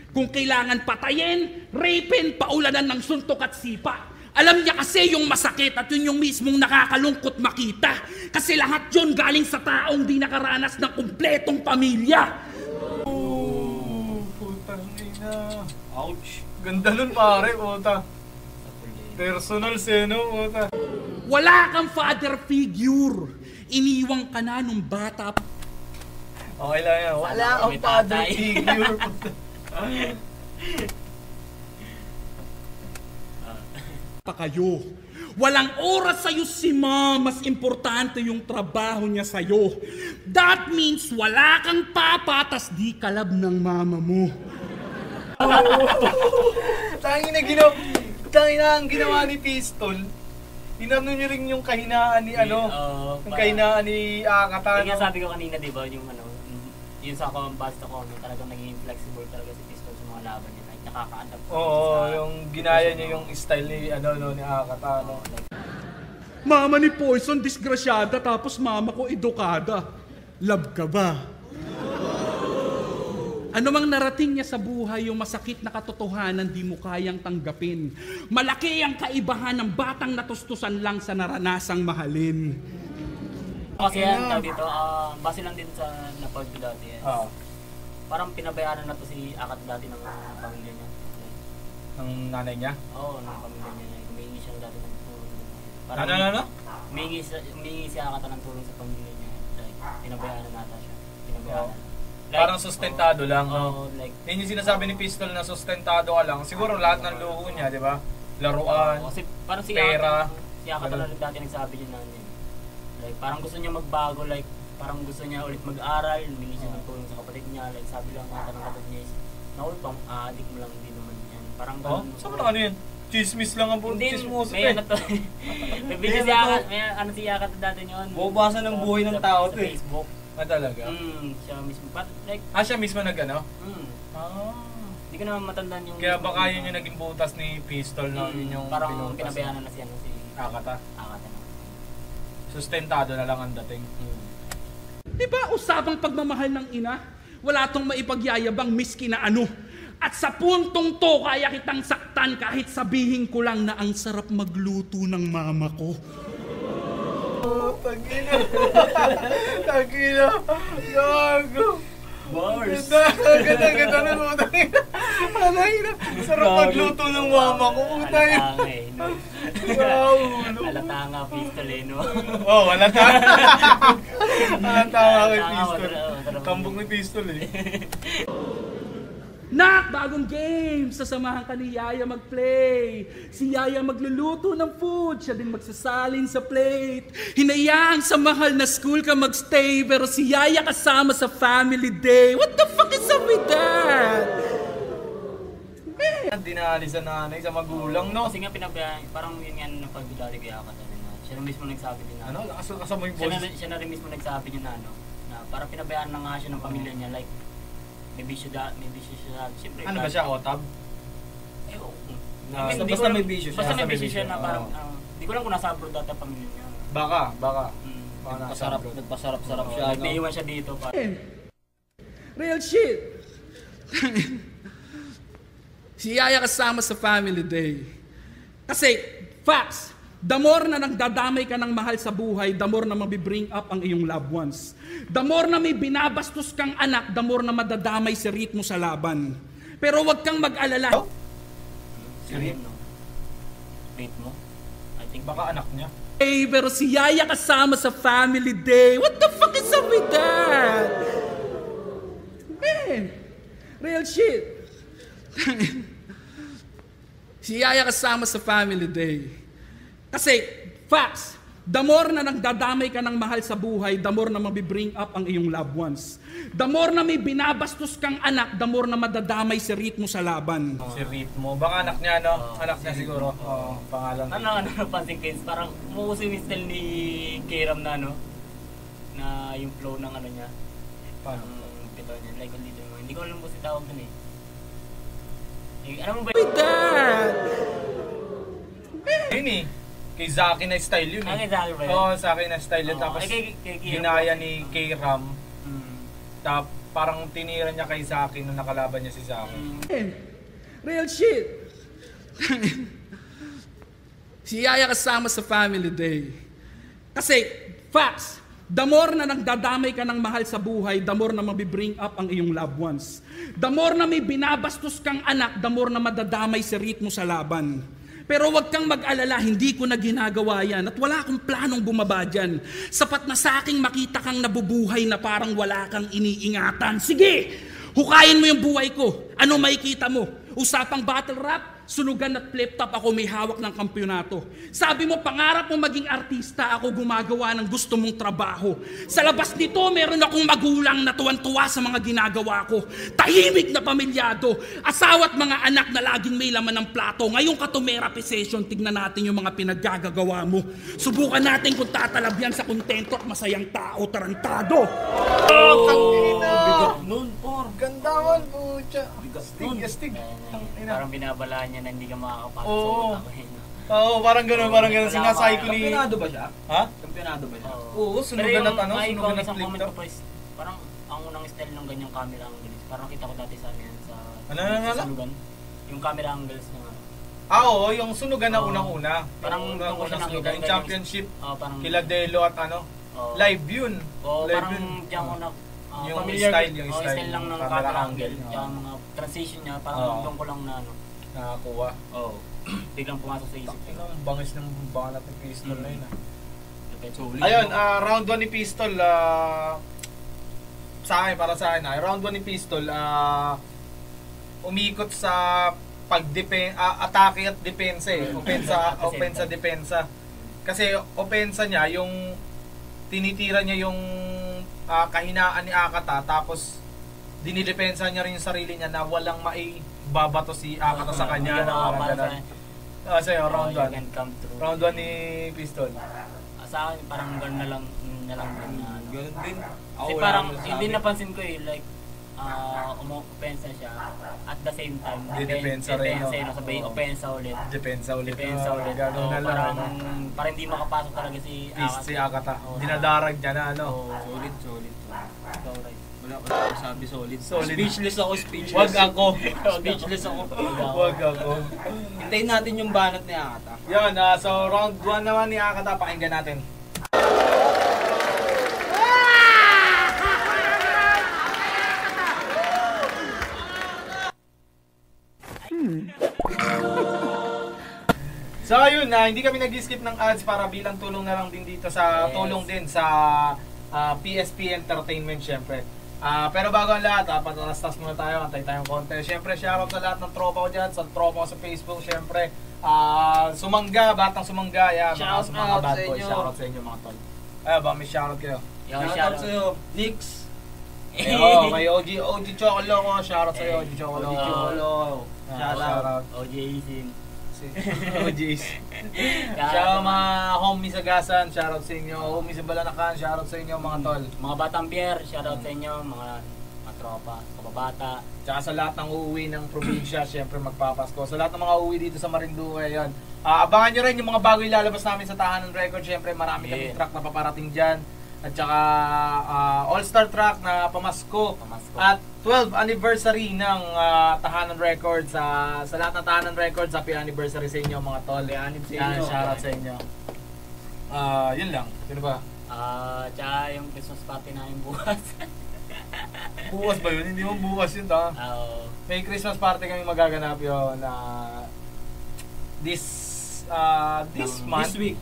[SPEAKER 7] Kung kailangan patayin, rapin, paulanan ng suntok at sipa. Alam niya kasi yung masakit at yun yung mismong nakakalungkot makita. Kasi lahat yun galing sa taong di nakaranas ng kumpletong pamilya.
[SPEAKER 1] Putang ina.
[SPEAKER 2] Ouch.
[SPEAKER 1] Ganda nun pare, puta. Personal seno, puta.
[SPEAKER 7] Wala kang father figure. Iniwang ka na nung bata.
[SPEAKER 1] Okay lang yan. Wala kang
[SPEAKER 3] May
[SPEAKER 1] father
[SPEAKER 3] tatay.
[SPEAKER 1] figure, puta.
[SPEAKER 7] Pa kayo. Walang oras sa'yo si mom. Mas importante yung trabaho niya sa'yo. That means wala kang papa tas di kalab ng mama mo.
[SPEAKER 1] Tangina ang ginawa ni Pistol. Tinanong nyo rin yung kahinaan ni yung kahinaan ni Akata.
[SPEAKER 3] Kaya sabi ko kanina, di ba, yung yung sa basta ko, talagang naging flexible talaga si Pistol sa mga laban niya. Like, nakaka-adapt.
[SPEAKER 1] Oo, yung ginaya niya yung style ni ni Akata.
[SPEAKER 7] Mama ni Poison, disgrasyada, tapos mama ko, edukada. Love ka ba? Ano mang narating niya sa buhay, yung masakit na katotohanan di mo kayang tanggapin. Malaki ang kaibahan ng batang natustusan lang sa naranasang mahalin.
[SPEAKER 3] Kasi yan, tawag dito, base lang din sa napag ko dati. Parang pinabayaran na to si Akat dati ng pamilya niya.
[SPEAKER 1] Ng nanay niya?
[SPEAKER 3] Oo, ng pamilya niya. Humingi siya dati ng tulong.
[SPEAKER 1] Ano?
[SPEAKER 3] Humingi si Akat ng tulong sa pamilya niya. Like, pinabayaran nata siya. Pinabayaran.
[SPEAKER 1] Like, parang sustentado lang.
[SPEAKER 3] Like,
[SPEAKER 1] yun yung sinasabi ni Pistol na sustentado ka lang. Siguro lahat ng luho niya, di ba? Laruan,
[SPEAKER 3] kasi parang
[SPEAKER 1] pera.
[SPEAKER 3] Si Akat talaga dati nagsabi niya na like, parang gusto niya magbago, like, parang gusto niya ulit mag-aral, humingi siya ng tulong sa kapatid niya, like, sabi lang nata ng kapatid niya is, naku, pang-addict mo lang, hindi naman yan. Parang ganun.
[SPEAKER 1] Saan mo ano yun? Chismis lang ang chismoso
[SPEAKER 3] may ano to. May video si Akat, may ano si Akat dati yun.
[SPEAKER 2] Bubasa ng buhay ng tao to
[SPEAKER 3] sa Facebook.
[SPEAKER 1] Talaga?
[SPEAKER 3] Siya mismo. Like,
[SPEAKER 1] siya mismo nag-ano?
[SPEAKER 3] Hindi ko naman matandaan yung...
[SPEAKER 1] Kaya baka yun yung naging butas ni Pistol na yun yung
[SPEAKER 3] parang pinabayanan na si
[SPEAKER 1] Akata.
[SPEAKER 3] Akata na.
[SPEAKER 1] Sustentado na lang ang dating.
[SPEAKER 7] Di ba usapang pagmamahal ng ina? Wala tong maipagyayabang miski na ano. At sa puntong to, kaya kitang saktan kahit sabihin ko lang na ang sarap magluto ng mama ko.
[SPEAKER 1] Tagina. Gago.
[SPEAKER 3] Bars.
[SPEAKER 1] Ganda na mo. Tagina. Sarap magluto ng mama ko. Utay.
[SPEAKER 3] Halata nga Pistol no?
[SPEAKER 1] Halata. Halata nga kay Pistol. Kambong ni Pistol
[SPEAKER 7] Nak, bagong game! Sasamahan ka ni Yaya mag-play. Si Yaya magluluto ng food, siya din magsasalin sa plate. Hinayaan sa mahal na school ka magstay, pero si Yaya kasama sa family day. What the fuck is up with that?
[SPEAKER 1] Dinali sa nanay, sa magulang, no?
[SPEAKER 3] Kasi nga pinabayaan, parang yun nga ng pagbidari kaya ako sabi na. Siya na mismo nagsabi din na.
[SPEAKER 1] Kasama yung boss?
[SPEAKER 3] Siya na rin mismo nagsabi din na na parang pinabayaan na nga siya ng pamilya niya, like, maybe siya siyempre.
[SPEAKER 1] Ano ba siya, otab?
[SPEAKER 2] Basta may bisyo siya.
[SPEAKER 3] Basta may bisyo siya na parang, hindi ko lang kung nasa abroad data pamilya niya.
[SPEAKER 1] Baka.
[SPEAKER 2] Nagpasarap-sarap siya.
[SPEAKER 3] Nagpaiwan siya dito pa.
[SPEAKER 7] Real shit. Si Yaya kasama sa family day. Kasi, facts, the more na nagdadamay ka ng mahal sa buhay, the more na mabibring up ang iyong loved ones. The more na may binabastos kang anak, the more na madadamay si ritmo sa laban. Pero wag kang mag-alala.
[SPEAKER 3] Si Ritmo? Ritmo? I think
[SPEAKER 1] baka anak niya.
[SPEAKER 7] Pero si Yaya kasama sa family day. What the fuck is up with that? Man, real shit. Si Yaya kasama sa family day. Kasi, facts, the more na nagdadamay ka ng mahal sa buhay, the more na mabibring up ang iyong loved ones. The more na may binabastos kang anak, the more na madadamay si ritmo sa laban.
[SPEAKER 1] Si Ritmo. Baka anak niya, no? Anak niya siguro. Pangalan.
[SPEAKER 3] Ano napansin ko, parang umuuso yung style ni Kairam na na yung flow ng ano niya.
[SPEAKER 1] Paano?
[SPEAKER 3] Pito niya, like hindi ko alam kung si tawag dun alam mo ba
[SPEAKER 7] With that?
[SPEAKER 1] Yun kay Zaki na style yun
[SPEAKER 3] kay Zaki ba yun?
[SPEAKER 1] Oo, sa akin na style yun. Tapos ginaya ni K-Ram. Parang tinira niya kay Zaki nung nakalaban niya si Zaki.
[SPEAKER 7] Real shit. Si Yaya kasama sa family day. Kasi, facts, the more na nagdadamay ka ng mahal sa buhay, the more na mabibring up ang iyong loved ones. The more na may binabastos kang anak, the more na madadamay si ritmo sa laban. Pero wag kang mag-alala, hindi ko na ginagawa yan at wala akong planong bumaba dyan. Sapat na sa aking makita kang nabubuhay na parang wala kang iniingatan. Sige, hukayin mo yung buhay ko. Ano makikita mo? Usapang battle rap? sunugan at flip-top ako may hawak ng kampyonato. Sabi mo, pangarap mo maging artista, ako gumagawa ng gusto mong trabaho. Sa labas nito, meron akong magulang na tuwan-tuwa sa mga ginagawa ko. Tahimik na pamilyado, asawa at mga anak na laging may laman ng plato. Ngayong ka-therapy session, tignan natin yung mga pinaggagawa mo. Subukan natin kung tatalabyan sa kontento at masayang tao, tarantado.
[SPEAKER 1] Oh, tangina!
[SPEAKER 2] Bigat nun, por.
[SPEAKER 1] Gandawan po siya.
[SPEAKER 2] nun.
[SPEAKER 1] Astig.
[SPEAKER 3] Parang binabalaan niya na hindi ka makakapasok
[SPEAKER 1] Oo.
[SPEAKER 3] sa utak.
[SPEAKER 1] Oo, parang gano'n. Sinasay ko ni...
[SPEAKER 2] Kampionado ba siya?
[SPEAKER 1] Ha?
[SPEAKER 2] Kampionado ba siya?
[SPEAKER 1] Oo, sunugan at ano,
[SPEAKER 3] may
[SPEAKER 1] sunugan at
[SPEAKER 3] isang
[SPEAKER 1] flip
[SPEAKER 3] comment
[SPEAKER 1] top.
[SPEAKER 3] ko pa is, parang ang unang style ng ganyang camera angles. Parang kita ko dati sa amin sa
[SPEAKER 1] Ano?
[SPEAKER 3] sa Sunugan. Yung camera angles na
[SPEAKER 1] Oo, yung sunugan na unang-una.
[SPEAKER 3] Parang
[SPEAKER 1] Yung
[SPEAKER 3] doon ko siya
[SPEAKER 1] unang
[SPEAKER 3] nakita,
[SPEAKER 1] sunugan, yung
[SPEAKER 3] ganyan.
[SPEAKER 1] championship,
[SPEAKER 3] parang
[SPEAKER 1] kila Delo at ano.
[SPEAKER 3] Oo.
[SPEAKER 1] Live yun.
[SPEAKER 3] Oo,
[SPEAKER 1] Live
[SPEAKER 3] parang
[SPEAKER 1] yun.
[SPEAKER 3] diyan ko na
[SPEAKER 1] Yung
[SPEAKER 3] familiar
[SPEAKER 1] style, yung
[SPEAKER 3] oo,
[SPEAKER 1] style
[SPEAKER 3] lang ng
[SPEAKER 1] ng
[SPEAKER 3] camera
[SPEAKER 1] camera
[SPEAKER 3] angle.
[SPEAKER 1] angle.
[SPEAKER 3] Tsaka mga transition niya, parang
[SPEAKER 1] Oo.
[SPEAKER 3] doon ko lang na ano.
[SPEAKER 1] Nakakuha.
[SPEAKER 3] Oo. Biglang pumasok sa isip ko.
[SPEAKER 1] Ang bangis ng banat ng pistol na yun ah.
[SPEAKER 3] Solid.
[SPEAKER 1] Ayun, round 1 ni Pistol, sa akin, para sa akin, round 1 ni Pistol, umikot sa atake at depensa eh. Opensa, depensa. Kasi opensa niya, yung tinitira niya yung kahinaan ni Akata, tapos dinidepensa niya rin yung sarili niya na walang maibabato si Akata sa kanya. Na parang ganun. Sa'yo, round 1. Round 1 ni Pistol.
[SPEAKER 3] Sa akin, parang gano'n na lang na
[SPEAKER 2] Ganun din.
[SPEAKER 3] Kasi parang hindi napansin ko eh, like umuopensa siya at the same time
[SPEAKER 1] Didepensa rin, no?
[SPEAKER 3] sabay opensa ulit.
[SPEAKER 1] Depensa ulit.
[SPEAKER 3] Gano'n
[SPEAKER 1] na lang.
[SPEAKER 3] Parang hindi makapasok talaga si Akata.
[SPEAKER 1] Si Akata. Dinadarag niya na ano.
[SPEAKER 2] Solid.
[SPEAKER 3] Ikaw, right.
[SPEAKER 2] Wala ko na sabi solid. Speechless ako.
[SPEAKER 1] Wag ako.
[SPEAKER 2] Speechless ako.
[SPEAKER 1] Wag ako.
[SPEAKER 2] Hintayin natin yung banat ni Akata.
[SPEAKER 1] Yun, so round 1 naman ni Akata, pakinggan natin. So ayun na, hindi kami nag-skip ng ads para bilang tulong na lang din dito sa tulong din sa PSP Entertainment syempre. Pero bago ang lahat, patalastas muna tayo, antay tayong konti. Syempre, shoutout sa lahat ng tropa ko dyan, sa tropa ko sa Facebook, syempre. Sumangga, batang sumangga, mga bad boys, shoutout sa inyo mga tol. Ba, may shoutout kayo.
[SPEAKER 2] Shoutout sa'yo, Nix.
[SPEAKER 1] Kay OG Chocolo ko, shoutout sa'yo, OG Chocolo.
[SPEAKER 2] Shoutout.
[SPEAKER 3] OJ Isin.
[SPEAKER 1] OGs. Shoutout mga homies sa Gasan, shoutout sa inyo. Homies sa Balanakan, shoutout sa inyo mga tol.
[SPEAKER 3] Mga Batang Pier, shoutout sa inyo, mga tropa, kababata.
[SPEAKER 1] Tsaka sa lahat ng uuwi ng probinsya, syempre magpapasko. Sa lahat ng mga uuwi dito sa Marinduque, yun. Abangan nyo rin yung mga bago ilalabas namin sa Tahanan Record. Syempre marami kaming track na paparating dyan. At saka All-Star track na pamasko. At 12th anniversary ng Tahanan Records. Sa lahat ng Tahanan Records, happy anniversary sa inyo mga tol. Shoutout sa inyo. Yun lang. Yun ba?
[SPEAKER 3] Tsaka yung Christmas party namin bukas.
[SPEAKER 1] Bukas ba yun? Hindi mo bukas yun ta. May Christmas party kami magaganap yun this week.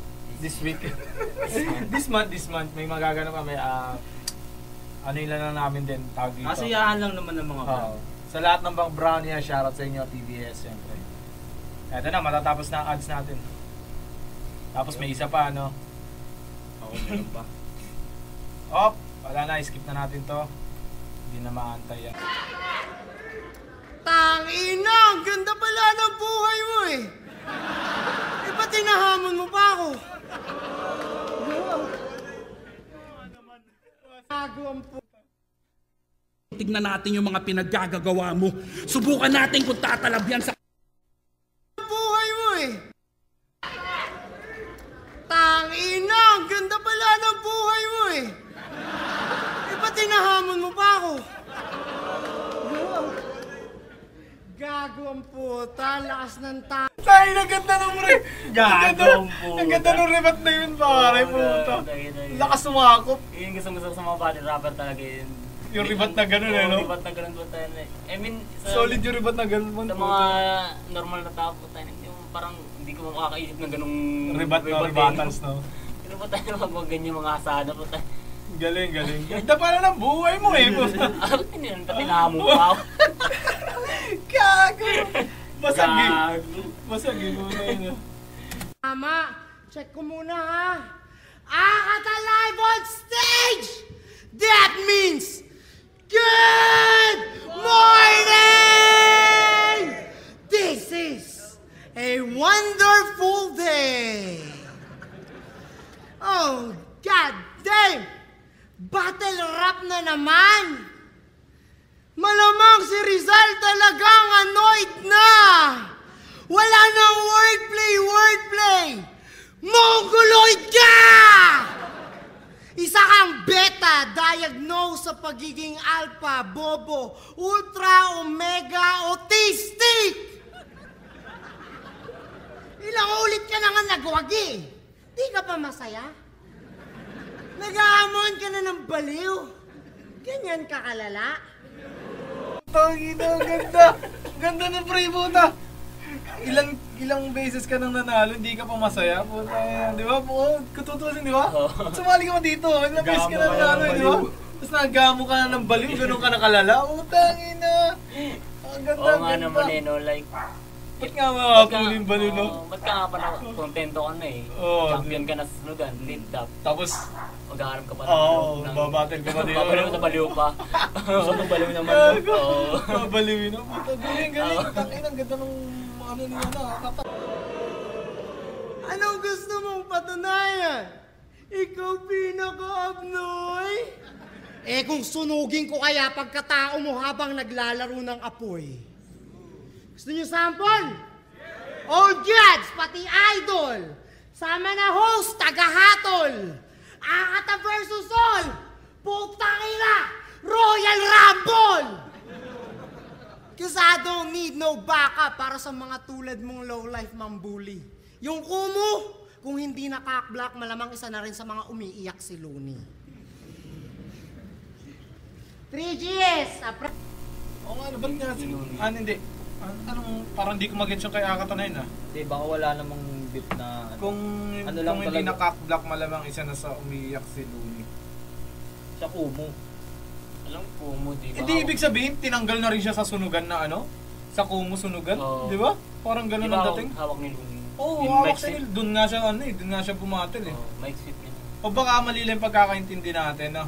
[SPEAKER 1] This month may magaganap kami. Ano yun lang namin din tawag dito.
[SPEAKER 2] Kasiyahan lang naman ng mga brand.
[SPEAKER 1] Sa lahat ng bang brownie, shoutout sa inyo TBS syempre. Eto na, matatapos na ang ads natin. Tapos may isa pa ano.
[SPEAKER 2] Meron pa.
[SPEAKER 1] Wala na, skip na natin to. Hindi na maantay yan.
[SPEAKER 4] Tangina, ang ganda pala ng buhay mo eh. Ba't tinahamon mo pa ako?
[SPEAKER 7] Tignan natin yung mga pinaggagawa mo. Subukan natin kung tatalabyan sa
[SPEAKER 4] buhay mo eh. Tangina, ang ganda pala ng buhay mo eh. Ba't tinahamon mo pa ako? Gago ang puta, lakas ng
[SPEAKER 1] Tayo, naganda ng
[SPEAKER 3] Gagong puta.
[SPEAKER 1] Ang ganda ng rebat na yun, pare, puta. Lakas sumakop.
[SPEAKER 3] Yung gusto sa mga body rapper talaga yun.
[SPEAKER 1] Yung rebat na gano'n eh, no?
[SPEAKER 3] Yung rebat na gano'n po tayo. I mean,
[SPEAKER 1] Solid yung rebat na gano'n.
[SPEAKER 3] sa mga normal na tao po tayo, yung parang hindi ko makakaisip ng ganung
[SPEAKER 1] Rebatals, no?
[SPEAKER 3] Pero po tayo mag ganyan mga asada po tayo.
[SPEAKER 1] Galing. Ganda pala ng buhay mo eh.
[SPEAKER 3] Ano yun? Pati nahamon pa ako.
[SPEAKER 1] Gago! Basagi. Basagi mo na yun.
[SPEAKER 4] Tama, check ko muna ha. Akata live on stage! That means good morning! This is a wonderful day. Oh, god damn! Battle rap na naman! Malamang si Rizal talagang annoyed na! Wala nang wordplay! Mongoloid ka! Isa kang beta, diagnosed sa pagiging alpha, bobo, ultra, omega, autistic! Ilang ulit ka na nga nagwagi. Di ka pa masaya? Nag-aamon ka na ng baliw. Ganyan ka kalala.
[SPEAKER 1] Tangina, ang ganda. Ganda ng pre, puta. Ilang beses ka nang nanalo, hindi ka pa masaya, puta. Di ba? Kututusin, di ba? Sumali ka mo dito. Ilang beses ka nang nanalo, di ba? Tapos nagamo ka na ng baliw, ganun ka nakalala. Tangina. Ang ganda,
[SPEAKER 3] Oo nga naman eh, no? Like,
[SPEAKER 1] ba't nga makakapulin baliw, no?
[SPEAKER 3] Ba't ka nga pa na kontento ka na eh?
[SPEAKER 1] Oo.
[SPEAKER 3] Champion ka na sa sunugan, lead top.
[SPEAKER 1] Tapos,
[SPEAKER 3] Maghaharap ka pa
[SPEAKER 1] babattle ka pa dito.
[SPEAKER 3] Babaliw sa baliw pa.
[SPEAKER 2] Sobrang baliw naman.
[SPEAKER 3] Oo.
[SPEAKER 1] Babaliwin na. Puta, galing. Tangina, ang ganda ng ano niya na.
[SPEAKER 4] Anong gusto mong patunayan? Ikaw pinaka-abnoy? Eh kung sunugin ko kaya pagkatao mo habang naglalaro ng apoy. Gusto niyo sample? Old Gads, pati idol. Sama na host, tagahatol. Akata versus all. Putangina, Royal Rumble. Cause I don't need no backup para sa mga tulad mong low-life mambuli. Yung kumu, kung hindi nakakblock, malamang isa na rin sa mga umiiyak si Looney. 3GS,
[SPEAKER 1] Oo nga, ba't nga si hindi. Anong, parang hindi ko mag-gets yung kay Akata na yun ah.
[SPEAKER 2] Hindi, baka wala namang beat na...
[SPEAKER 1] Kung hindi nakakblock, malamang isa na sa umiiyak si Looney.
[SPEAKER 2] Sa Kumu.
[SPEAKER 3] Alam ko mo, di ba?
[SPEAKER 1] Hindi ibig sabihin, tinanggal na rin siya sa sunugan na ano? Sa Kumu sunugan, di ba? Parang ganun ang dating.
[SPEAKER 3] Hawak ni Looney.
[SPEAKER 1] Oo, hawak siya nila. Doon nga siya, doon nga siya bumatil eh.
[SPEAKER 3] Mike Sweet niya.
[SPEAKER 1] O baka mali lang pagkakaintindi natin, no?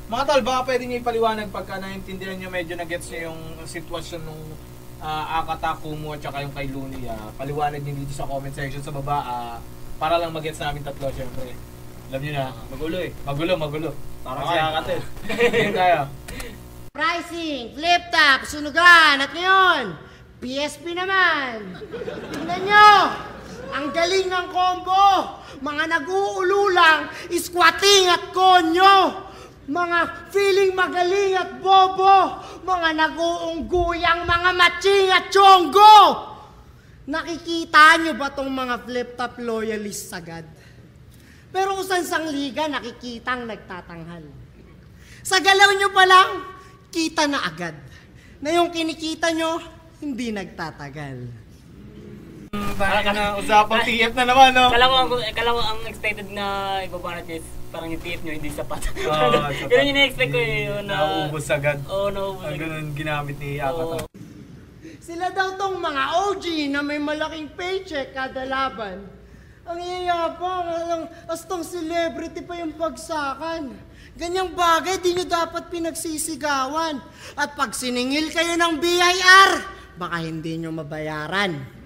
[SPEAKER 1] Mga tol, baka pwede niyo ipaliwanag pagka naintindihan niyo, medyo na-gets niyo yung sitwasyon nung Akata, Kumu at saka yung kay Looney. Paliwanag niyo dito sa comment section sa baba para lang mag-gets namin tatlo, syempre. Alam niyo na, magulo eh. Magulo. Parang si Akata eh. Ngayon tayo.
[SPEAKER 4] pricing, flip top, sunugan, at ngayon, PSP naman. Tingnan nyo, ang galing ng combo. Mga nag-uululang, squatting at konyo. Mga feeling magaling at bobo. Mga nag-uungguyang mga matching at chonggo. Nakikita nyo ba tong mga flip-top loyalists agad? Pero kung sang liga, nakikitang nagtatanghal. Sa galaw nyo pa lang, kita na agad. Na yung kinikita nyo, hindi nagtatagal.
[SPEAKER 1] Parang ka na, usapang TF na naman, no?
[SPEAKER 3] Kala ko ang expected na ibabanat is parang yung TF nyo, hindi sapat.
[SPEAKER 1] Sapat.
[SPEAKER 3] Ganun yung na-expect ko eh.
[SPEAKER 1] Nauubos agad.
[SPEAKER 3] Oo, nauubos agad.
[SPEAKER 1] Ang ganun ginamit ni Akata.
[SPEAKER 4] Sila daw tong mga OG na may malaking paycheck kada laban. Ang iyayabang, astong celebrity pa yung pagsakan. Ganyang bagay, di nyo dapat pinagsisigawan. At pag siningil kayo ng BIR, baka hindi nyo mabayaran.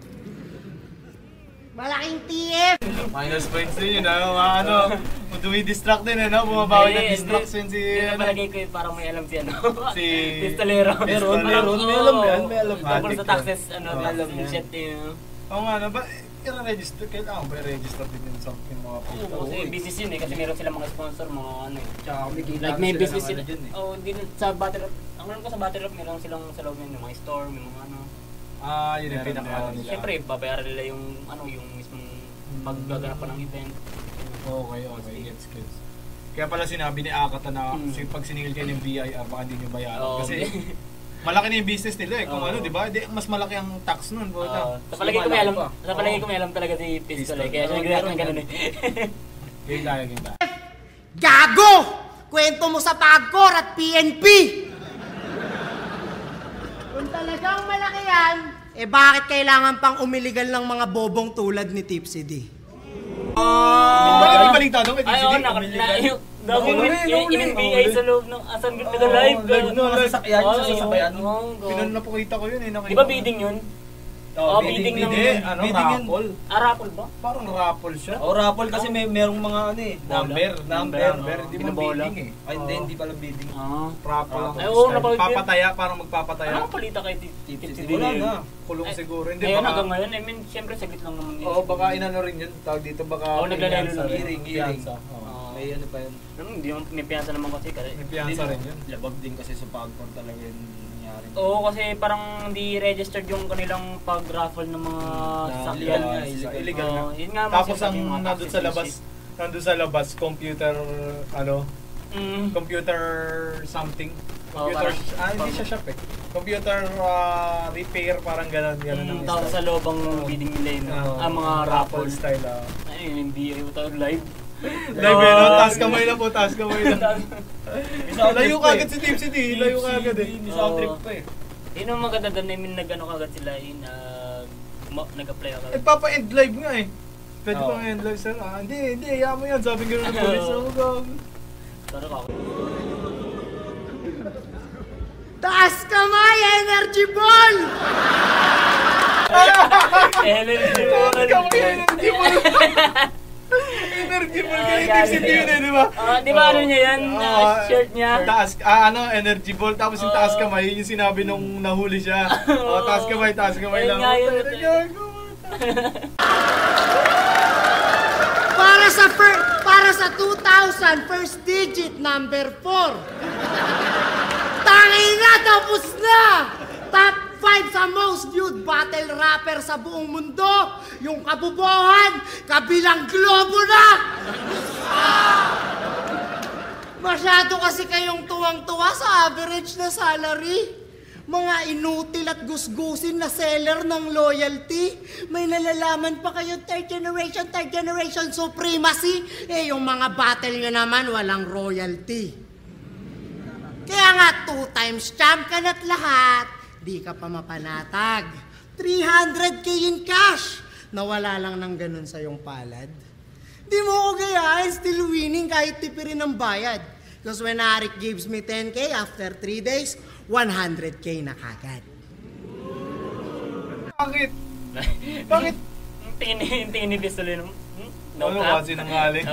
[SPEAKER 4] Malaking TF!
[SPEAKER 1] Minus points din yun, ano, dumi-distract din, ano, bumabawi ng distraction si,
[SPEAKER 3] ano. Palagay ko parang may alam si, ano,
[SPEAKER 1] si
[SPEAKER 3] Pistolero.
[SPEAKER 1] Meron,
[SPEAKER 2] may alam yan, may alam yan.
[SPEAKER 3] Tungkol sa taxes, ano,
[SPEAKER 2] alam yan.
[SPEAKER 3] shit yun.
[SPEAKER 1] Oo nga, ba, i-register, kailangan ba i-register din yung something mga pista?
[SPEAKER 3] Oo, kasi business yun eh, kasi meron silang mga sponsor, mga ano eh.
[SPEAKER 1] Tsaka
[SPEAKER 3] Like may business sila.
[SPEAKER 1] dyan eh.
[SPEAKER 3] Oo, sa battle rap, ang alam ko sa battle rap, meron silang sa loob yun, yung mga store, yung mga ano.
[SPEAKER 1] Yun yung pinaka nila.
[SPEAKER 3] Siyempre, babayaran nila yung, ano, yung mismong paggaganap pa ng event.
[SPEAKER 1] Okay, gets. Kaya pala sinabi ni Akata na pag siningil kayo ng BIR, baka hindi nyo bayaran. Kasi malaki na yung business nila eh. Kung ano, di ba? Mas malaki ang tax nun.
[SPEAKER 3] Sa palagay ko may alam talaga si Pistol eh. Kaya siya nag-react ng ganun eh.
[SPEAKER 1] Game tayo.
[SPEAKER 4] Gago! Kwento mo sa Pagcor at PNP! Kung talagang malaki yan, Eh bakit kailangan pang umiligal ng mga bobong tulad ni Tipsy D?
[SPEAKER 1] Balik tanong, may
[SPEAKER 3] Ay, oo, in-NBA sa loob ng asan nag-live.
[SPEAKER 2] Sasakyan, sa sasakyan.
[SPEAKER 1] Pinano po kita ko yun eh.
[SPEAKER 3] Di ba bidding yun? Bidding ng...
[SPEAKER 1] Bidding yun.
[SPEAKER 3] Raffle ba?
[SPEAKER 1] Parang raffle siya.
[SPEAKER 2] Raffle kasi merong mga
[SPEAKER 1] Number. Hindi mo bidding eh.
[SPEAKER 2] Ay, hindi pala bidding.
[SPEAKER 1] Raffle lang.
[SPEAKER 3] Ay, oo, napag-
[SPEAKER 1] Papataya, parang magpapataya.
[SPEAKER 3] Anong palita kay Tipsy D?
[SPEAKER 2] Wala na.
[SPEAKER 1] Kulong siguro. Hindi
[SPEAKER 3] Ayun,
[SPEAKER 1] baka...
[SPEAKER 3] hanggang ngayon. I mean, siyempre, saglit lang naman yun.
[SPEAKER 1] Oo, baka inano rin yun. Tawag dito, baka...
[SPEAKER 3] Oo, naglalaro lang.
[SPEAKER 2] Hearing.
[SPEAKER 1] May ano pa yun.
[SPEAKER 3] Hindi mo, may piyansa naman kasi.
[SPEAKER 1] May piyansa rin yun.
[SPEAKER 2] Labag din kasi sa pagport talaga yung nangyari.
[SPEAKER 3] Oo, kasi parang hindi registered yung kanilang pag-raffle ng mga sasakyan.
[SPEAKER 1] Illegal nga.
[SPEAKER 3] Yun nga,
[SPEAKER 1] Tapos
[SPEAKER 3] sinasabi
[SPEAKER 1] ang
[SPEAKER 3] yung mga
[SPEAKER 1] nandun sa labas, computer, computer something. Computer, hindi siya shop eh. Computer repair, parang gano'n ang
[SPEAKER 3] Tapos sa loob ang bidding nila yun, ang mga raffle
[SPEAKER 1] style.
[SPEAKER 3] Ano yun, NBA ito live.
[SPEAKER 1] Live eh, no? Taas kamay na po, taas kamay na. Layo ka agad si Tipsy D, layo ka agad eh.
[SPEAKER 2] Sound trip pa eh.
[SPEAKER 3] Yun ang maganda doon, I mean, nag-ano kagad sila yun, nag-apply agad.
[SPEAKER 1] Nagpapa-end live nga eh. Pwede pang end live sir. Hindi, hayaan mo yan. Sabi gano'n ng police.
[SPEAKER 3] Sarap ako.
[SPEAKER 4] Taas kamay, energy ball!
[SPEAKER 3] Energy
[SPEAKER 1] ball kayo Tipsy D yun eh, di ba?
[SPEAKER 3] Di ba ano niya yan? Shirt niya?
[SPEAKER 1] Taas, energy ball. Tapos yung taas kamay, yun yung sinabi nung nahuli siya. Taas kamay lang.
[SPEAKER 4] Para sa 2,000, first digit, number 4. Tangin na, tapos na! Top 5 sa most viewed battle rapper sa buong mundo. Yung kabubuhan, kabilang globo na! Masyado kasi kayong tuwang-tuwa sa average na salary. Mga inutil at gusgusin na seller ng loyalty. May nalalaman pa kayo third generation supremacy. Eh, yung mga battle nyo naman, walang royalty. Kaya nga, 2 times champ ka na't lahat, di ka pa mapanatag. 300k in cash. Nawala lang ng ganun sa yung palad. Di mo ko gayahin, still winning kahit tipirin ng bayad. Because when Arik gives me 10k, after 3 days, 100k na kagad.
[SPEAKER 1] Bakit? Bakit?
[SPEAKER 3] Tingin ni Pistolino. No
[SPEAKER 1] ano
[SPEAKER 3] cap?
[SPEAKER 1] kasi nangaling?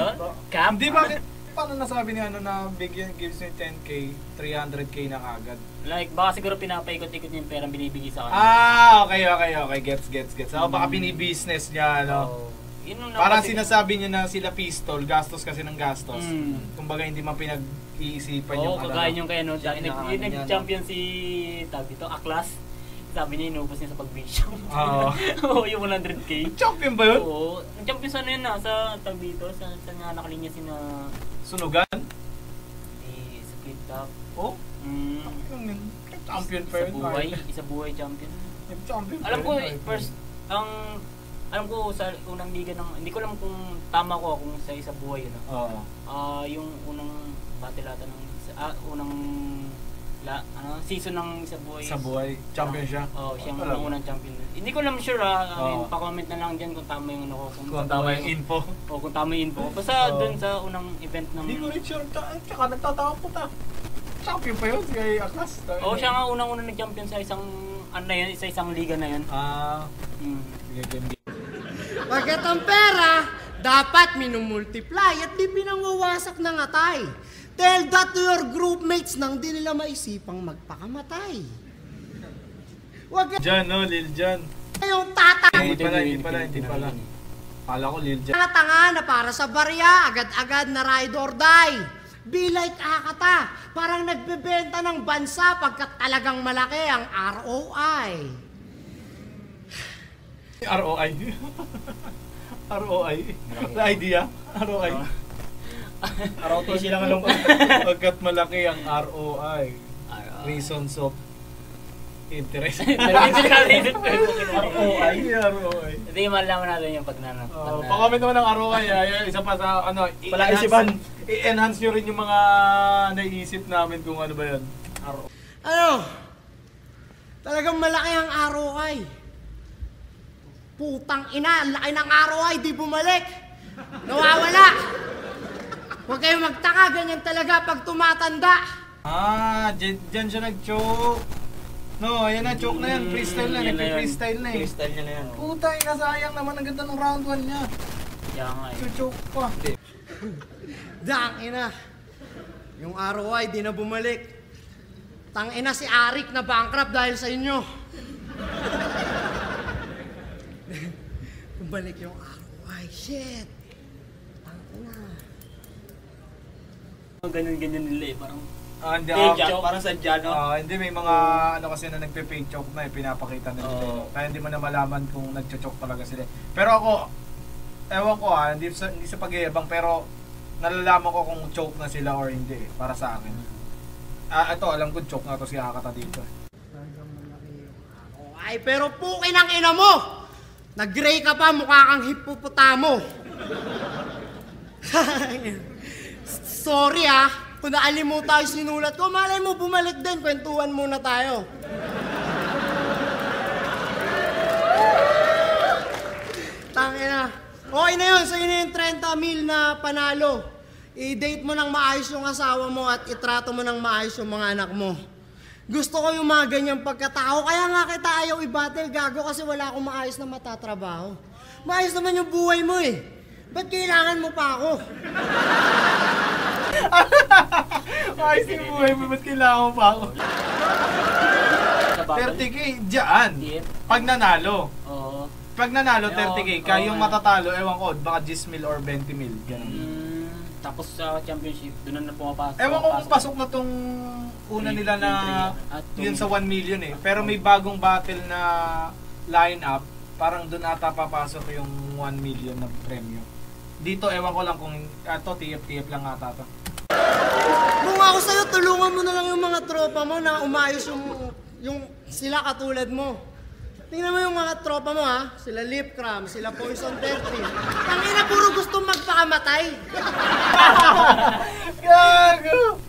[SPEAKER 3] Cap?
[SPEAKER 1] Hindi, bakit? Paano nasabi ni na bigyan gives me 10k, 300k na kagad?
[SPEAKER 3] Like, baka siguro pinapaikot-ikot niya yung perang binibigay sa kanya.
[SPEAKER 1] Okay. Gets. Baka binibusiness niya, no? Parang
[SPEAKER 3] Parang
[SPEAKER 1] sinasabi niya na sila pistol, gastos kasi ng gastos. Kumbaga hindi man pinag-iisipan yung
[SPEAKER 3] kagaya yung kaya no,
[SPEAKER 2] Nakaano
[SPEAKER 3] yung
[SPEAKER 2] niya,
[SPEAKER 3] nag-champion si tawag dito, Aklas. Sabi niya inubos niya sa pag-bisyo.
[SPEAKER 1] Oo.
[SPEAKER 3] Yung 100k.
[SPEAKER 1] Champion ba yun?
[SPEAKER 3] Oo. Nag-champion sa ano yun sa tawag dito, sa nga nakalinya sina
[SPEAKER 1] Sunugan?
[SPEAKER 3] Split Top.
[SPEAKER 1] Oh? Champion pa yun.
[SPEAKER 3] Isa buhay champion.
[SPEAKER 1] Champion pa
[SPEAKER 3] Alam ko
[SPEAKER 1] yun.
[SPEAKER 3] alam ko sa unang liga ng hindi ko alam kung tama ko kung sa isa buhay yun.
[SPEAKER 1] Oo.
[SPEAKER 3] Yung unang battle ata ng season ng isa buhay.
[SPEAKER 1] Sa buhay, champion siya.
[SPEAKER 3] Oo, siyang unang champion. Hindi ko lang sure pa-comment na lang diyan kung tama yung ano ko.
[SPEAKER 1] Kung tama yung info.
[SPEAKER 3] O kung tama yung info. Basta doon sa unang event ng
[SPEAKER 1] Hindi ko rin sure. Tsaka nagtatawa po ta. Champion pa yun si Aklas.
[SPEAKER 3] Oo, siya nga unang-unang nag-champion sa isang isang liga na yun.
[SPEAKER 1] Game.
[SPEAKER 4] Pagkat ang pera, dapat minumultiply at di pinangwawasak ng atay. Tell that to your groupmates nang di nila maisipang magpakamatay. Wag
[SPEAKER 1] Jan, no? Lil Jan.
[SPEAKER 4] kayong tatanga.
[SPEAKER 1] Hindi pala. Kala ko Lil Jan.
[SPEAKER 4] Tanga na para sa barya, agad-agad na ride or die. Be like Akata, parang nagbebenta ng bansa pagkat talagang malaki ang ROI.
[SPEAKER 1] ROI. Na idea? ROI.
[SPEAKER 2] ROTC lang along.
[SPEAKER 1] Pagkat malaki ang ROI. Reasons of interest. ROI.
[SPEAKER 3] Hindi, malaman natin yung pagnanap.
[SPEAKER 1] Pa-comment naman ng ROI. Isa pa sa
[SPEAKER 2] Palaisipan.
[SPEAKER 1] I-enhance nyo rin yung mga naiisip namin kung ano ba yun.
[SPEAKER 4] Ano? Talagang malaki ang ROI. Putang ina, ang laki ng ROI, di bumalik. Nawawala. Huwag kayong magtaka, ganyan talaga pag tumatanda.
[SPEAKER 1] Dyan siya nag-choke. No, ayan na, choke na yan. Freestyle na, nag-freestyle na eh.
[SPEAKER 2] Freestyle niya na yan.
[SPEAKER 1] Putang ina, sayang naman. Ang ganda ng round 1 niya.
[SPEAKER 3] Kaya nga eh.
[SPEAKER 1] Choke pa.
[SPEAKER 4] Dang ina. Yung ROI, di na bumalik. Tang ina si Arik na bankrupt dahil sa inyo. Bumalik yung ROI. Shit. Tang ina.
[SPEAKER 3] Ganyan-ganyan nila eh, parang
[SPEAKER 1] Hindi,
[SPEAKER 3] fake
[SPEAKER 2] Joke,
[SPEAKER 3] choke.
[SPEAKER 2] parang sadya, no?
[SPEAKER 1] hindi, may mga ano kasi na nagpe-fake choke na eh, pinapakita na nila. Kaya hindi mo na malaman kung nagcho-choke talaga sila. Pero ako, ewan ko hindi sa pag-iibang, pero nalalaman ko kung choke na sila or hindi para sa akin. Ito, alam ko choke na to si Hakata dito.
[SPEAKER 4] Ay, pero pukin ang ina mo! Nag-gray ka pa, mukha kang hipopotamo. Sorry kung naalimutan yung sinulat ko, malay mo bumalik din, kwentuhan muna tayo. Tangina. Okay na yun, sa'yo na yung 30 mil na panalo. I-date mo ng maayos yung asawa mo at itrato mo ng maayos yung mga anak mo. Gusto ko yung mga ganyang pagkatao, kaya nga kita ayaw i-battle, gago, kasi wala akong maayos na matatrabaho. Maayos naman yung buhay mo eh. Ba't kailangan mo pa ako?
[SPEAKER 1] Ayos yung buhay mo, ba't kailangan mo pa ako?
[SPEAKER 3] Sa bubble.
[SPEAKER 1] 30k, dyan.
[SPEAKER 3] Tip.
[SPEAKER 1] Pag nanalo.
[SPEAKER 3] Oo.
[SPEAKER 1] Pag nanalo,
[SPEAKER 3] Oo,
[SPEAKER 1] 30k. Kaya yung
[SPEAKER 3] oo.
[SPEAKER 1] matatalo, ewan ko, baka 10 mil or 20 mil. Ganun.
[SPEAKER 3] Tapos sa championship, doon na pumapasok.
[SPEAKER 1] Ewan ko kung pasok na tong una nila na yun sa 1 million eh. Pero may bagong battle na line-up. Parang doon ata papasok yung 1 million na premyo. Dito, ewan ko lang kung TF lang ata to.
[SPEAKER 4] Kung ako sa'yo, tulungan mo na lang yung mga tropa mo na umayos yung sila katulad mo. Tingnan mo yung mga tropa mo sila Lip Cram, sila Poison 13. Tangina, puro gusto magpakamatay.
[SPEAKER 1] Gago!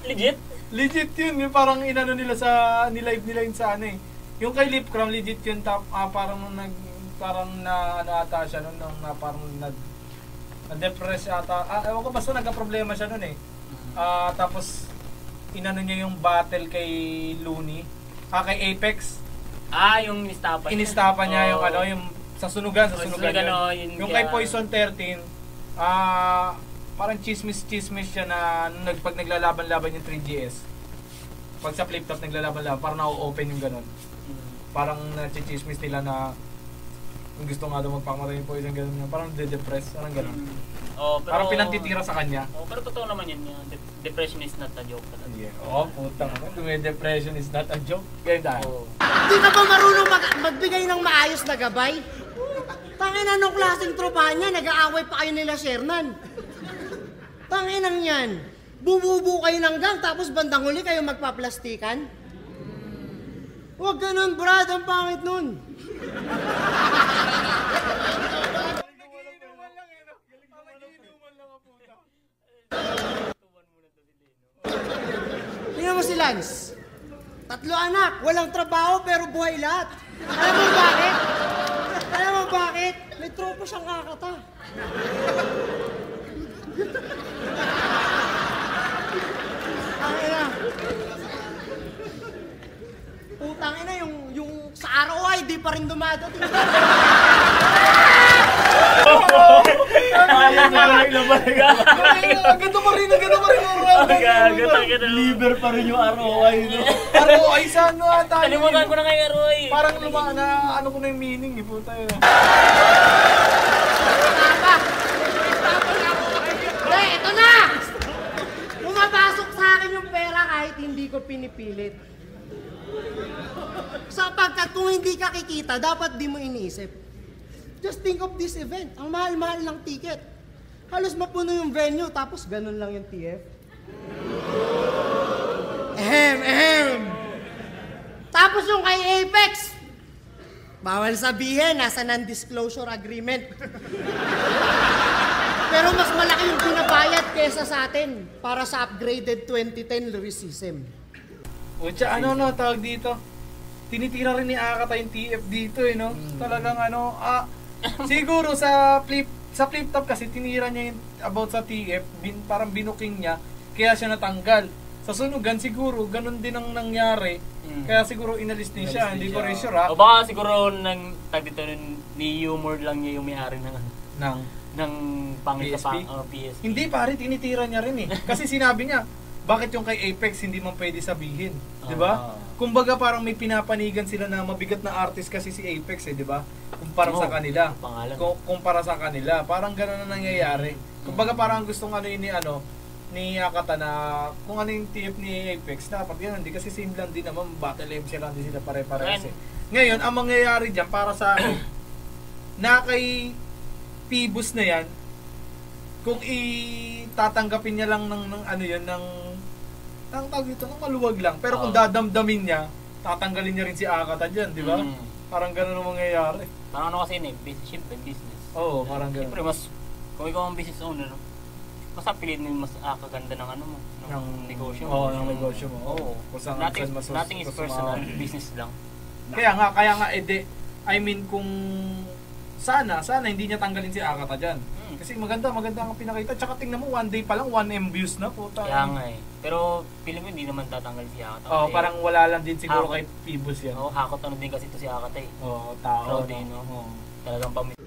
[SPEAKER 3] Legit?
[SPEAKER 1] Legit yun, yung parang inano nila sa nilive nila yun sa ano eh. Yung kay Lip Cram, legit yun, parang na ano ata siya nun, parang na-depress ata. Ewan ko, basta nagka-problema siya nun eh. Tapos, inano niya yung battle kay Looney. Kay Apex.
[SPEAKER 3] Yung inistapan niya.
[SPEAKER 1] Inistapan niya yung ano, yung sa sunugan
[SPEAKER 3] yun.
[SPEAKER 1] Yung kay Poison 13, parang chismis siya na pag naglalaban-laban yung 3GS. Pag sa flip top naglalaban-laban, parang na-open yung ganun. Parang na-chismis nila na kung gusto nga daw magpakamatay yung Poison, ganun, parang de-depress, parang ganun.
[SPEAKER 3] Pero,
[SPEAKER 1] Parang pinantitira sa kanya.
[SPEAKER 3] Pero totoo naman yun, depression is not a joke.
[SPEAKER 1] Yeah. Putang ina. Depression is not a joke. Ganyan tayo.
[SPEAKER 4] Hindi ka ba marunong magbigay ng maayos na gabay? Tangina, anong klaseng tropahan niya? Nag-aaway pa kayo nila Sherman. Tanginang yan. Bububu kayo ng gang, tapos bandang huli kayo magpaplastikan? Huwag ganun, Brad. Ang pangit nun. Tingnan mo si Lance. 3 anak, walang trabaho pero buhay lahat. Alam mo bakit? Alam mo bakit? May tropa siyang kakata. Ang ina. Putang ina, yung sa ROI, di pa rin dumadating.
[SPEAKER 1] Ganda pa rin yung round.
[SPEAKER 2] Liver pa rin yung ROI, no?
[SPEAKER 1] ROI sa ano ata?
[SPEAKER 3] Kalimutan ko na kay Roy.
[SPEAKER 1] Parang ano ko na yung meaning eh, puta yun.
[SPEAKER 4] Ito na! Pumapasok sa akin yung pera kahit hindi ko pinipilit. Sapagkat kung hindi ka kikita, dapat di mo iniisip. Just think of this event. Ang mahal-mahal ng ticket. Halos mapuno yung venue, tapos ganun lang yung TF. Ehem. Tapos yung kay Apex, bawal sabihin, nasa non-disclosure agreement. Pero mas malaki yung binabayad kesa sa atin para sa upgraded 2010 Lyricism.
[SPEAKER 1] Pucha, tawag dito? tinitira rin ni Akata yung TF dito eh, no? Talagang ano, siguro sa flip top kasi tinira niya yung about sa TF, parang binuking niya, kaya siya natanggal. Sa sunugan siguro, ganun din ang nangyari. Kaya siguro inalis din siya, hindi ko rin sure ha.
[SPEAKER 3] O baka siguro nang dito ni humor lang niya yung may-ari ng pangit
[SPEAKER 1] PSP?
[SPEAKER 3] sa PSP.
[SPEAKER 1] Hindi pare, tinitira niya rin eh. Kasi sinabi niya, bakit yung kay Apex hindi man pwede sabihin? Di ba? Kumbaga parang may pinapanigan sila na mabigat na artist kasi si Apex eh, di ba? Kumpara sa kanila. Kumpara sa kanila. Parang gano'n na nangyayari. Kumbaga parang gustong ano yun ni Akata na kung ano yung TF ni Apex, dapat yan, hindi kasi same lang din naman, battle MC lang din sila pare-parehas eh. Ngayon, ang mangyayari dyan para sa akin, na kay Phoebus na yan, kung itatanggapin niya lang ng ano yun, ng tawag dito, ng maluwag lang. Pero kung dadamdamin niya, tatanggalin niya rin si Akata dyan, di ba? Parang gano'n ang mangyayari.
[SPEAKER 3] Parang ano kasi yun siyempre business.
[SPEAKER 1] Oo, parang gano'n.
[SPEAKER 3] Siyempre kung ikaw ang business owner, mas piliin mo mas kaganda ng ano mo, ng negosyo mo.
[SPEAKER 1] Oo, ng negosyo mo. Oo.
[SPEAKER 3] Nothing is personal, business lang.
[SPEAKER 1] Kaya nga I mean kung sana hindi niya tanggalin si Akata dyan. Kasi maganda ang pinakita. Tsaka tingnan mo, one day pa lang, 1M views na po.
[SPEAKER 3] Kaya nga eh. Pero feeling ko hindi naman tatanggal si Akata.
[SPEAKER 1] Oo, parang wala lang din siguro kay Phoebus yan.
[SPEAKER 3] Oo, hakot ano din kasi ito si Akata eh.
[SPEAKER 1] Oo, tao.
[SPEAKER 3] Din, no? Talagang pamilya.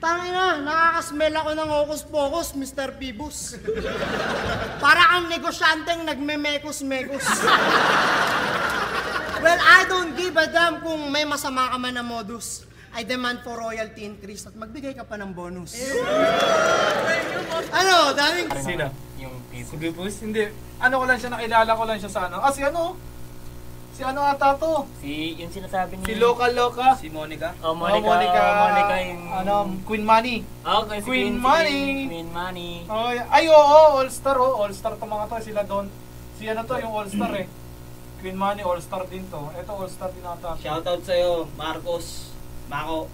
[SPEAKER 4] Tangina, nakakasmell ako ng hocus-pocus, Mr. Phoebus. Para ang negosyanteng nagme-mekos-mekos. Well, I don't give a damn kung may masama ka man na modus. I demand for royalty increase at magbigay ka pa ng bonus. Ano, daming...
[SPEAKER 1] Sino?
[SPEAKER 3] Yung
[SPEAKER 1] Si Phoebus? Hindi. Nakilala ko lang siya sa ano. Si ano ata to?
[SPEAKER 3] yung sinasabi niya.
[SPEAKER 1] Si Loka.
[SPEAKER 2] Si Monica.
[SPEAKER 3] Oh, Monica yung...
[SPEAKER 1] Queen Money.
[SPEAKER 3] Okay, si
[SPEAKER 1] Queen Money.
[SPEAKER 3] Queen Money.
[SPEAKER 1] Oh, ay, oo, All-Star, All-Star to mga to. Sila doon. Si ano to, yung All-Star eh. Queen Money, All-Star din to. Ito, All-Star din ata.
[SPEAKER 2] Shoutout sa'yo, Marcos. Mako.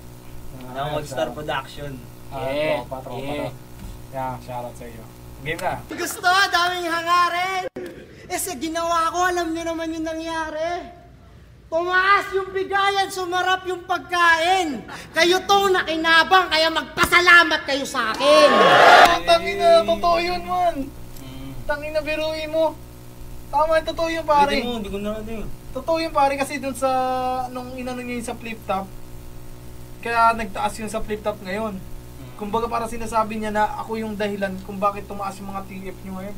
[SPEAKER 2] Ng All-Star Production.
[SPEAKER 1] Tropa. Yeah, shoutout sa iyo. Game na.
[SPEAKER 4] Gusto, daming hangarin. Sa ginawa ko, alam niyo naman yung nangyari. Tumaas yung bigayan, sumarap yung pagkain. Kayo tong nakinabang, kaya magpasalamat kayo sa akin.
[SPEAKER 1] Tangina, totoo yun man. Tangina, biruin mo. Tama, totoo yun pare.
[SPEAKER 2] Hindi ko na ano yun.
[SPEAKER 1] Totoo yun pare kasi dun sa, nung inano niya yung sa flip top, kaya nagtaas yun sa flip top ngayon. Kumbaga para sinasabi niya na ako yung dahilan kung bakit tumaas yung mga TF niyo ngayon.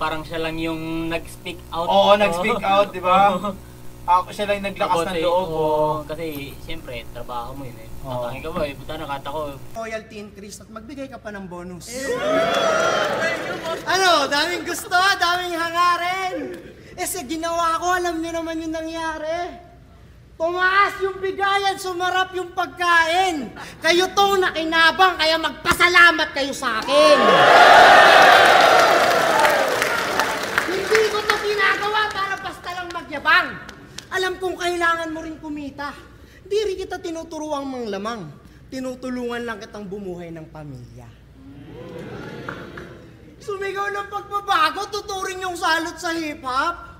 [SPEAKER 3] Parang siya lang yung nag-speak out.
[SPEAKER 1] Oo, nag-speak out, di ba? Ako siya lang naglakas ng loob.
[SPEAKER 3] Kasi siyempre, trabaho mo yun eh. Tatangin ka ba eh, puta nakata ko.
[SPEAKER 4] Royalty increase at magbigay ka pa ng bonus. Ano, daming gusto, daming hangarin. Sa ginawa ko, alam niyo naman yung nangyari. Tumaas yung bigayan, sumarap yung pagkain. Kayo tong nakinabang, kaya magpasalamat kayo sa akin. Hindi ko to ginagawa para basta lang magyabang. Alam kong kailangan mo rin kumita. Hindi rin kita tinuturuang manglamang. Tinutulungan lang kitang bumuhay ng pamilya. Sumigaw ng pagbabago, tuturing yung salot sa hip-hop.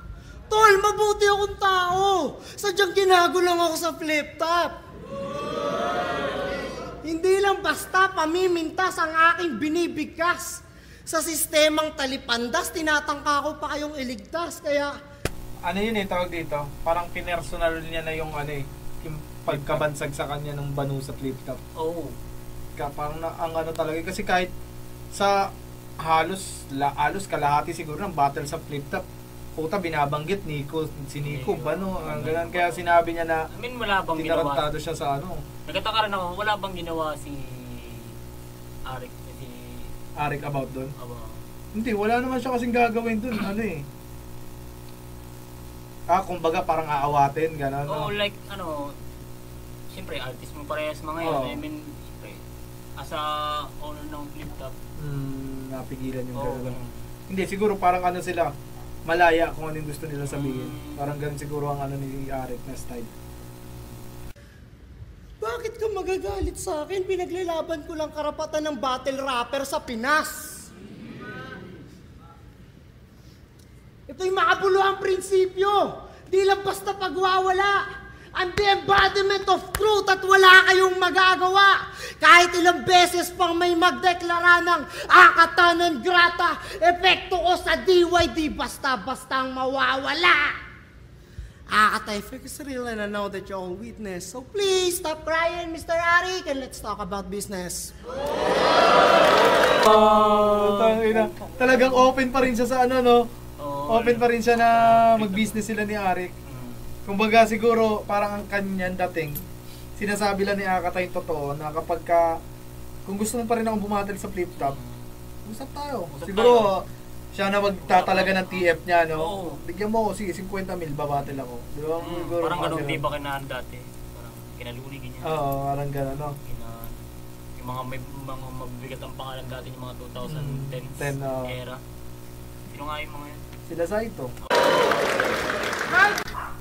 [SPEAKER 4] Tol, mabuti akong tao. Sadyang ginago lang ako sa flip top. Hindi lang basta pamimintas ang aking binibigkas. Sa sistemang talipandas, tinatangka ko pa kayong iligtas. Kaya...
[SPEAKER 1] Ano yun eh, tawag dito? Parang pinersonal niya na yung ano eh, yung pagkabansag sa kanya ng banu sa flip top.
[SPEAKER 3] Oo.
[SPEAKER 1] Parang ang ano talaga, kasi kahit sa halos kalahati siguro ng battle sa flip top, puta binabanggit si Nico ba no? Ganun, kaya sinabi niya na
[SPEAKER 3] wala bang ginawa.
[SPEAKER 1] Tinarantado siya sa ano.
[SPEAKER 3] Nagtataka rin ako, wala bang ginawa si
[SPEAKER 1] Arik about doon? Hindi, wala naman siya kasing gagawin doon. Ano eh. Kumbaga parang aawatin, gano'n.
[SPEAKER 3] Oo, like siyempre artist mo parehas mga yun. I mean, siyempre, as a owner ng flip top.
[SPEAKER 1] Napigilan yung gano'n. Hindi, siguro parang ano sila, malaya kung ano yung gusto nila sabihin. Parang ganun siguro ang ano ni Arik na style.
[SPEAKER 4] Bakit ka magagalit sa akin? Pinaglalaban ko lang karapatan ng battle rapper sa Pinas. Ito'y makabuluhang prinsipyo di lang basta pagwawala. Ang the embodiment of truth at wala kayong magagawa. Kahit ilang beses pang may magdeklara ng akata non grata, epekto ko sa DYD basta-bastang mawawala. Akata effect is real and I know that you all witness. So please stop crying, Mr. Arik, and let's talk about business.
[SPEAKER 1] Talagang open pa rin siya sa ano, no? Open pa rin siya na mag-business sila ni Arik. Kumbaga siguro parang ang kanyang dating, sinasabi lang ni Akata yung totoo na kapag kung gusto mo pa rin akong bumatil sa flip top, usap tayo. Siguro siya na magtatalaga ng TF niya, no? Bigyan mo ako, sige, 50 mil, babatil ako. Di ba?
[SPEAKER 3] Parang ganun, di ba kinaan dati? Parang kinaluni, ganyan.
[SPEAKER 1] Oo, parang ganun, no?
[SPEAKER 3] Yung mga mabibigat ang pangalan dati, yung mga 2010 era. Sino nga yung mga yan?
[SPEAKER 1] Sila Saito.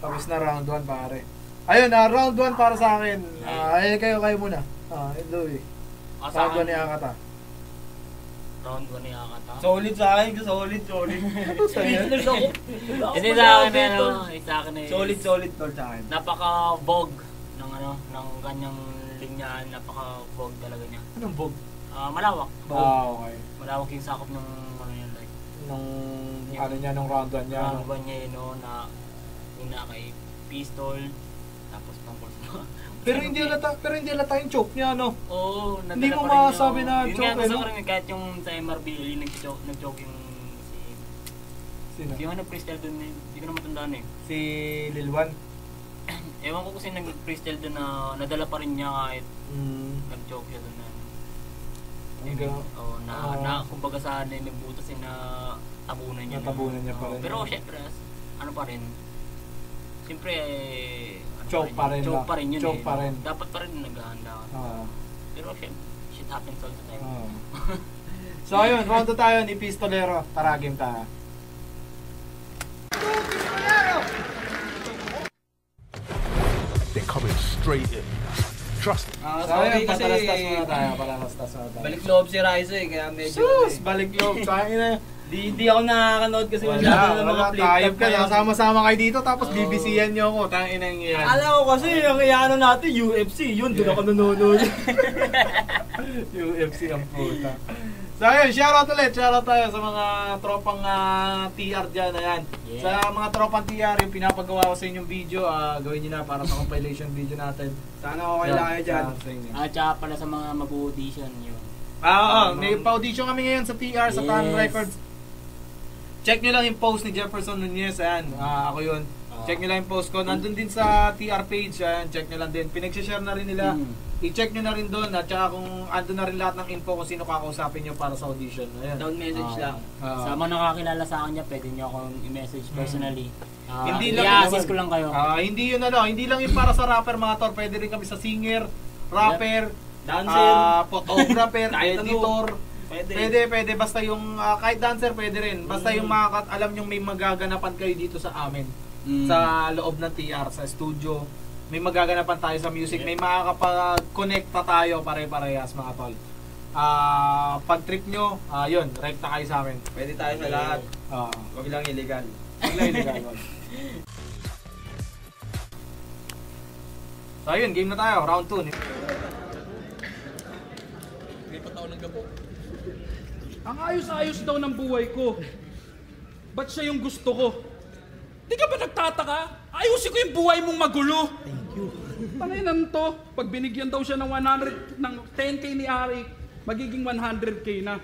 [SPEAKER 1] Tapos na round 1 pare. Ayun, round 1 para sa akin. Ayun, kayo muna. Louie. Round 1 ni Akata.
[SPEAKER 3] Round 1 ni Akata.
[SPEAKER 2] Solid sa akin, solid.
[SPEAKER 3] Speechless ako. Hindi sa akin sa akin eh.
[SPEAKER 2] Solid tol sa akin.
[SPEAKER 3] Napaka-vogue ng ng kanyang linya, napaka-vogue talaga niya.
[SPEAKER 1] Anong vogue?
[SPEAKER 3] Malawak.
[SPEAKER 1] Okay.
[SPEAKER 3] Malawak yung sakop ng yan like.
[SPEAKER 1] Nung round 1 niya.
[SPEAKER 3] Round 1 niya yun, na una kay Pistol, tapos pangkol sa
[SPEAKER 1] pero hindi halata yung choke niya, no?
[SPEAKER 3] Oo,
[SPEAKER 1] hindi mo masabi na choke,
[SPEAKER 3] yung gusto ko rin kahit yung sa MRBL, nag-choke yung
[SPEAKER 1] Sino?
[SPEAKER 3] Yung freestyle dun, hindi ko na matandaan eh.
[SPEAKER 1] Si Lilwan?
[SPEAKER 3] Ewan ko kasi nag-freestyle dun na nadala pa rin niya kahit nag-choke siya dun na kumbaga sa nagbutas na tabunan niya.
[SPEAKER 1] Natabunan niya pa rin.
[SPEAKER 3] Pero syempre, ano pa rin, siyempre,
[SPEAKER 1] choke pa rin yun. Choke pa rin.
[SPEAKER 3] Dapat pa rin naghahanda ka. Pero shit happens all the time.
[SPEAKER 1] So ayun, round 2 tayo ni Pistolero. Tara, game tayo.
[SPEAKER 5] They're coming straight in. Trust me.
[SPEAKER 2] Sorry kasi
[SPEAKER 1] palalastas muna tayo.
[SPEAKER 2] balik loob si Raizo eh, kaya medyo
[SPEAKER 1] balik loob. Saan na?
[SPEAKER 2] Di ako nakakanood kasi masyado ng mga flip
[SPEAKER 1] Tayop
[SPEAKER 2] top
[SPEAKER 1] ka,
[SPEAKER 2] na
[SPEAKER 1] sama-sama kayo dito tapos BBC-yan nyo ako. Tangina ng iyan.
[SPEAKER 2] Alam ko kasi yung iyaano natin, UFC, yun, doon ako nanonood.
[SPEAKER 1] UFC ang puta. So ayun, shoutout ulit. Shoutout tayo sa mga tropang TR dyan. Ayan. Yeah. Sa mga tropang TR, yung pinapagawa ko sa inyong video, gawin nyo na para sa compilation video natin. Sana okay lang kayo dyan.
[SPEAKER 3] At saka pala sa mga mag-audition yun.
[SPEAKER 1] May pa-audition kami ngayon sa TR, sa Tan Records. Check nyo lang yung post ni Jefferson Nunez. Ayan, ako yun. Check nyo lang yung post ko. Nandun din sa TR page. Ayan, check nyo lang din. Pinag-share na rin nila. I-check nyo na rin doon. At saka kung andun na rin lahat ng info kung sino kakausapin nyo para sa audition. Ayan.
[SPEAKER 2] Down message lang.
[SPEAKER 3] Sa mga nakakilala sa kanya, pwede nyo akong i-message personally.
[SPEAKER 1] Hindi lang
[SPEAKER 3] i-assist ko lang kayo.
[SPEAKER 1] Hindi yun hindi lang yung para sa rapper mga tol. Pwede rin kami sa singer, rapper,
[SPEAKER 2] dancer,
[SPEAKER 1] photographer, editor. Pwede. Basta yung kahit dancer pwede rin. Basta yung alam nyo may magaganapan kayo dito sa amin. Sa loob ng TR, sa studio. May magaganapan tayo sa music. May makakapag-connecta tayo pare-parehas mga tol. Pag trip nyo, yun, rekta kayo sa amin.
[SPEAKER 2] Pwede tayo sa lahat. Huwag lang illegal.
[SPEAKER 1] Huwag lang illegal. So ayun, game na tayo. Round 2.
[SPEAKER 7] Ang ayos-ayos daw ng buhay ko. Ba't siya yung gusto ko? Di ka ba nagtataka? Ayusin ko yung buhay mong magulo. Thank you. Tanginan to. Pag binigyan daw siya ng 10K ni Arik, magiging 100K na.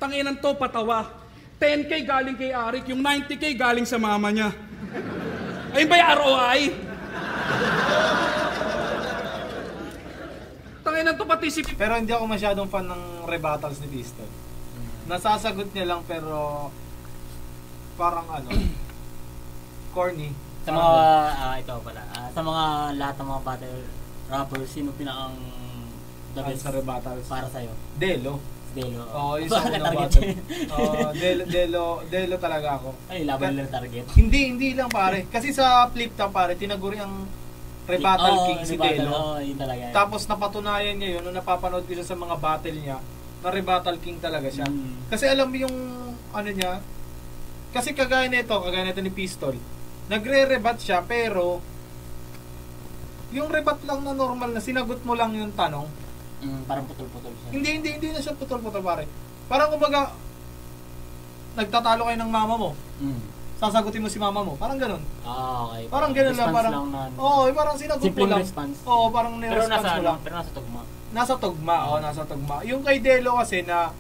[SPEAKER 7] Tanginan to, patawa. 10K galing kay Arik, yung 90K galing sa mama niya. Ayun ba yung ROI? Tanginan to pati si...
[SPEAKER 1] Pero hindi ako masyadong fan ng rebuttals ni Pistol. Nasasagot niya lang pero parang corny.
[SPEAKER 3] Sa mga ito pala. Sa mga lahat ng mga battle rappers, sino pinakang the best
[SPEAKER 1] sa rebuttals
[SPEAKER 3] para sa iyo?
[SPEAKER 1] Delo.
[SPEAKER 3] Yung
[SPEAKER 1] sa unang battle. Delo talaga ako.
[SPEAKER 3] Ay, laban lang target.
[SPEAKER 1] Hindi lang pare. Kasi sa flip top pare, tinaguri ang rebuttal king si Delo.
[SPEAKER 3] Yun talaga.
[SPEAKER 1] Tapos napatunayan niya yun nung napapanood ko siya sa mga battle niya. Na rebuttal king talaga siya. Kasi alam mo yung niya, kasi kagaya nito ni Pistol, nagre-rebat siya pero yung rebat lang na normal na sinagot mo lang yung tanong.
[SPEAKER 3] Parang putol-putol siya.
[SPEAKER 1] Hindi na siya putol-putol pare. Parang kumbaga nagtatalo kayo ng mama mo. Sasagutin mo si mama mo. Parang ganun.
[SPEAKER 3] Okay.
[SPEAKER 1] Parang ganun lang, parang parang sinagot mo lang.
[SPEAKER 3] Response.
[SPEAKER 1] Oo, parang ni-response mo lang.
[SPEAKER 3] Pero nasa tugma.
[SPEAKER 1] Nasa tugma. Yung kay Delo kasi na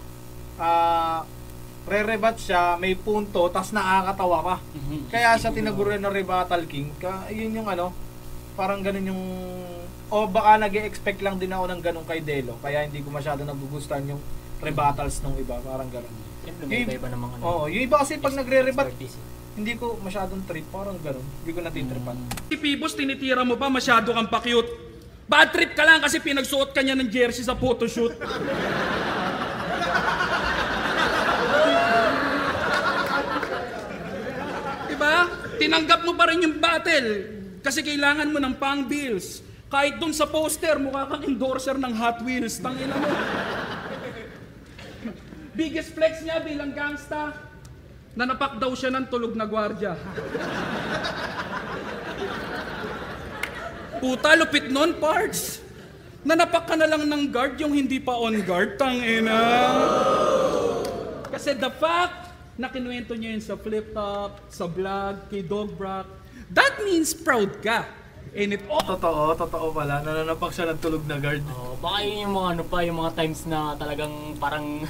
[SPEAKER 1] re-rebat siya, may punto, tas nakakatawa ka. Kaya siya tinaguran na Rebattal King. Yun yung parang ganun yung baka nag-e-expect lang din ako ng ganun kay Delo. Kaya hindi ko masyado nagugustuhan yung rebattles ng iba, parang ganun.
[SPEAKER 3] Siyempre may iba namang
[SPEAKER 1] yung iba kasi pag nagre-rebat, hindi ko masyadong trip, parang ganun. Hindi ko natitripan.
[SPEAKER 7] Si Pibos, tinitira mo pa, masyado kang pa-cute. Bad trip ka lang kasi pinagsuot ka niya ng jersey sa photoshoot. Diba? Tinanggap mo pa rin yung battle kasi kailangan mo ng pang bills. Kahit dun sa poster, mukha kang endorser ng Hot Wheels. Tangina mo. Biggest flex niya bilang gangsta, nanapak daw siya ng tulog na gwardya. Puta, lupit nun, parts. Nanapak ka na lang ng guard yung hindi pa on guard, tangina. Kasi the fact na kinuwento niyo yun sa Flip Top, sa vlog, kay Dog Brock, that means proud ka. And it
[SPEAKER 1] Totoo pala. Nananapak siya ng tulog na guard.
[SPEAKER 3] Baka yun yung mga yung mga times na talagang parang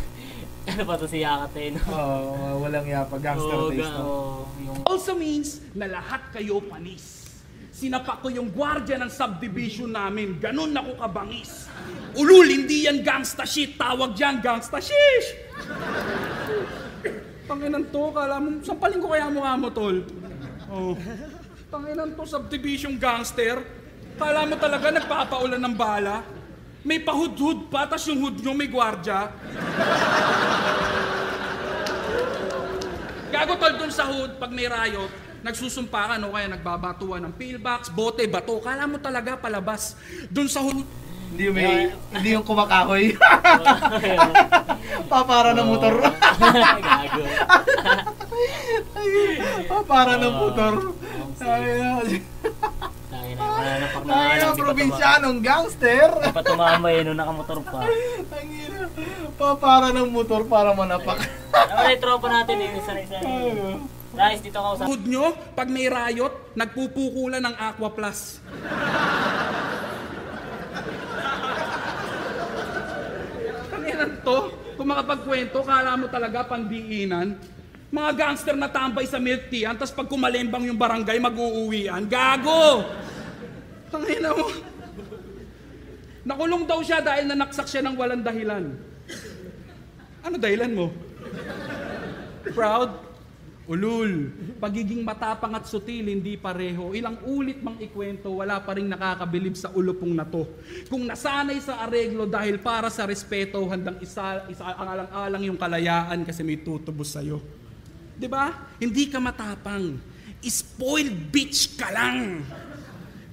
[SPEAKER 3] si Yakate, no?
[SPEAKER 1] Walang yapa, gangster taste, no?
[SPEAKER 7] also means na lahat kayo panis. Sinapak ko yung gwardiya ng subdivision namin. Ganun ako kabangis. Ulul, hindi yan gangsta shit. Tawag dyan, gangsta shish. Tanginan to, kala mo, sampalin ko kaya mukha mo, tol. Tanginan to, subdivision gangster. Kala mo talaga nagpapaulan ng bala? May pahud-hud pa, tas yung hood nyo may gwardya. Gago tol dun sa hood, pag may riot, nagsusumpa ka, no? Kaya nagbabatuan ng pillbox, bote, bato. Kala mo talaga palabas. Dun sa hood,
[SPEAKER 1] hindi yung kumakahoy. Papara ng motor.
[SPEAKER 3] Gago.
[SPEAKER 1] Papara ng motor. Ay, probinsyanong gangster.
[SPEAKER 3] Pa tumama yun, nakamotor pa.
[SPEAKER 1] Papara ng motor para manapak.
[SPEAKER 3] Wala yung tropa natin eh, isa-isa. Guys, dito ako sa...
[SPEAKER 7] hood nyo, pag may riot, nagpupukulan ng Aqua Plus. Kanina to, kung makapagkwento, kala mo talaga pandiinan. Mga gangster na tambay sa milk tea, tapos pag kumalembang yung barangay, mag-uuwian. Gago! Tangina mo. Nakulong daw siya dahil nanaksak siya ng walang dahilan. Ano dahilan mo? Proud? Ulul. Pagiging matapang at sutil, hindi pareho. Ilang ulit mang ikwento, wala pa rin nakakabilib sa ulupong na to. Kung nasanay sa areglo dahil para sa respeto, handang alang-alang yung kalayaan kasi may tutubos sa'yo. Diba? Hindi ka matapang. Spoiled bitch ka lang.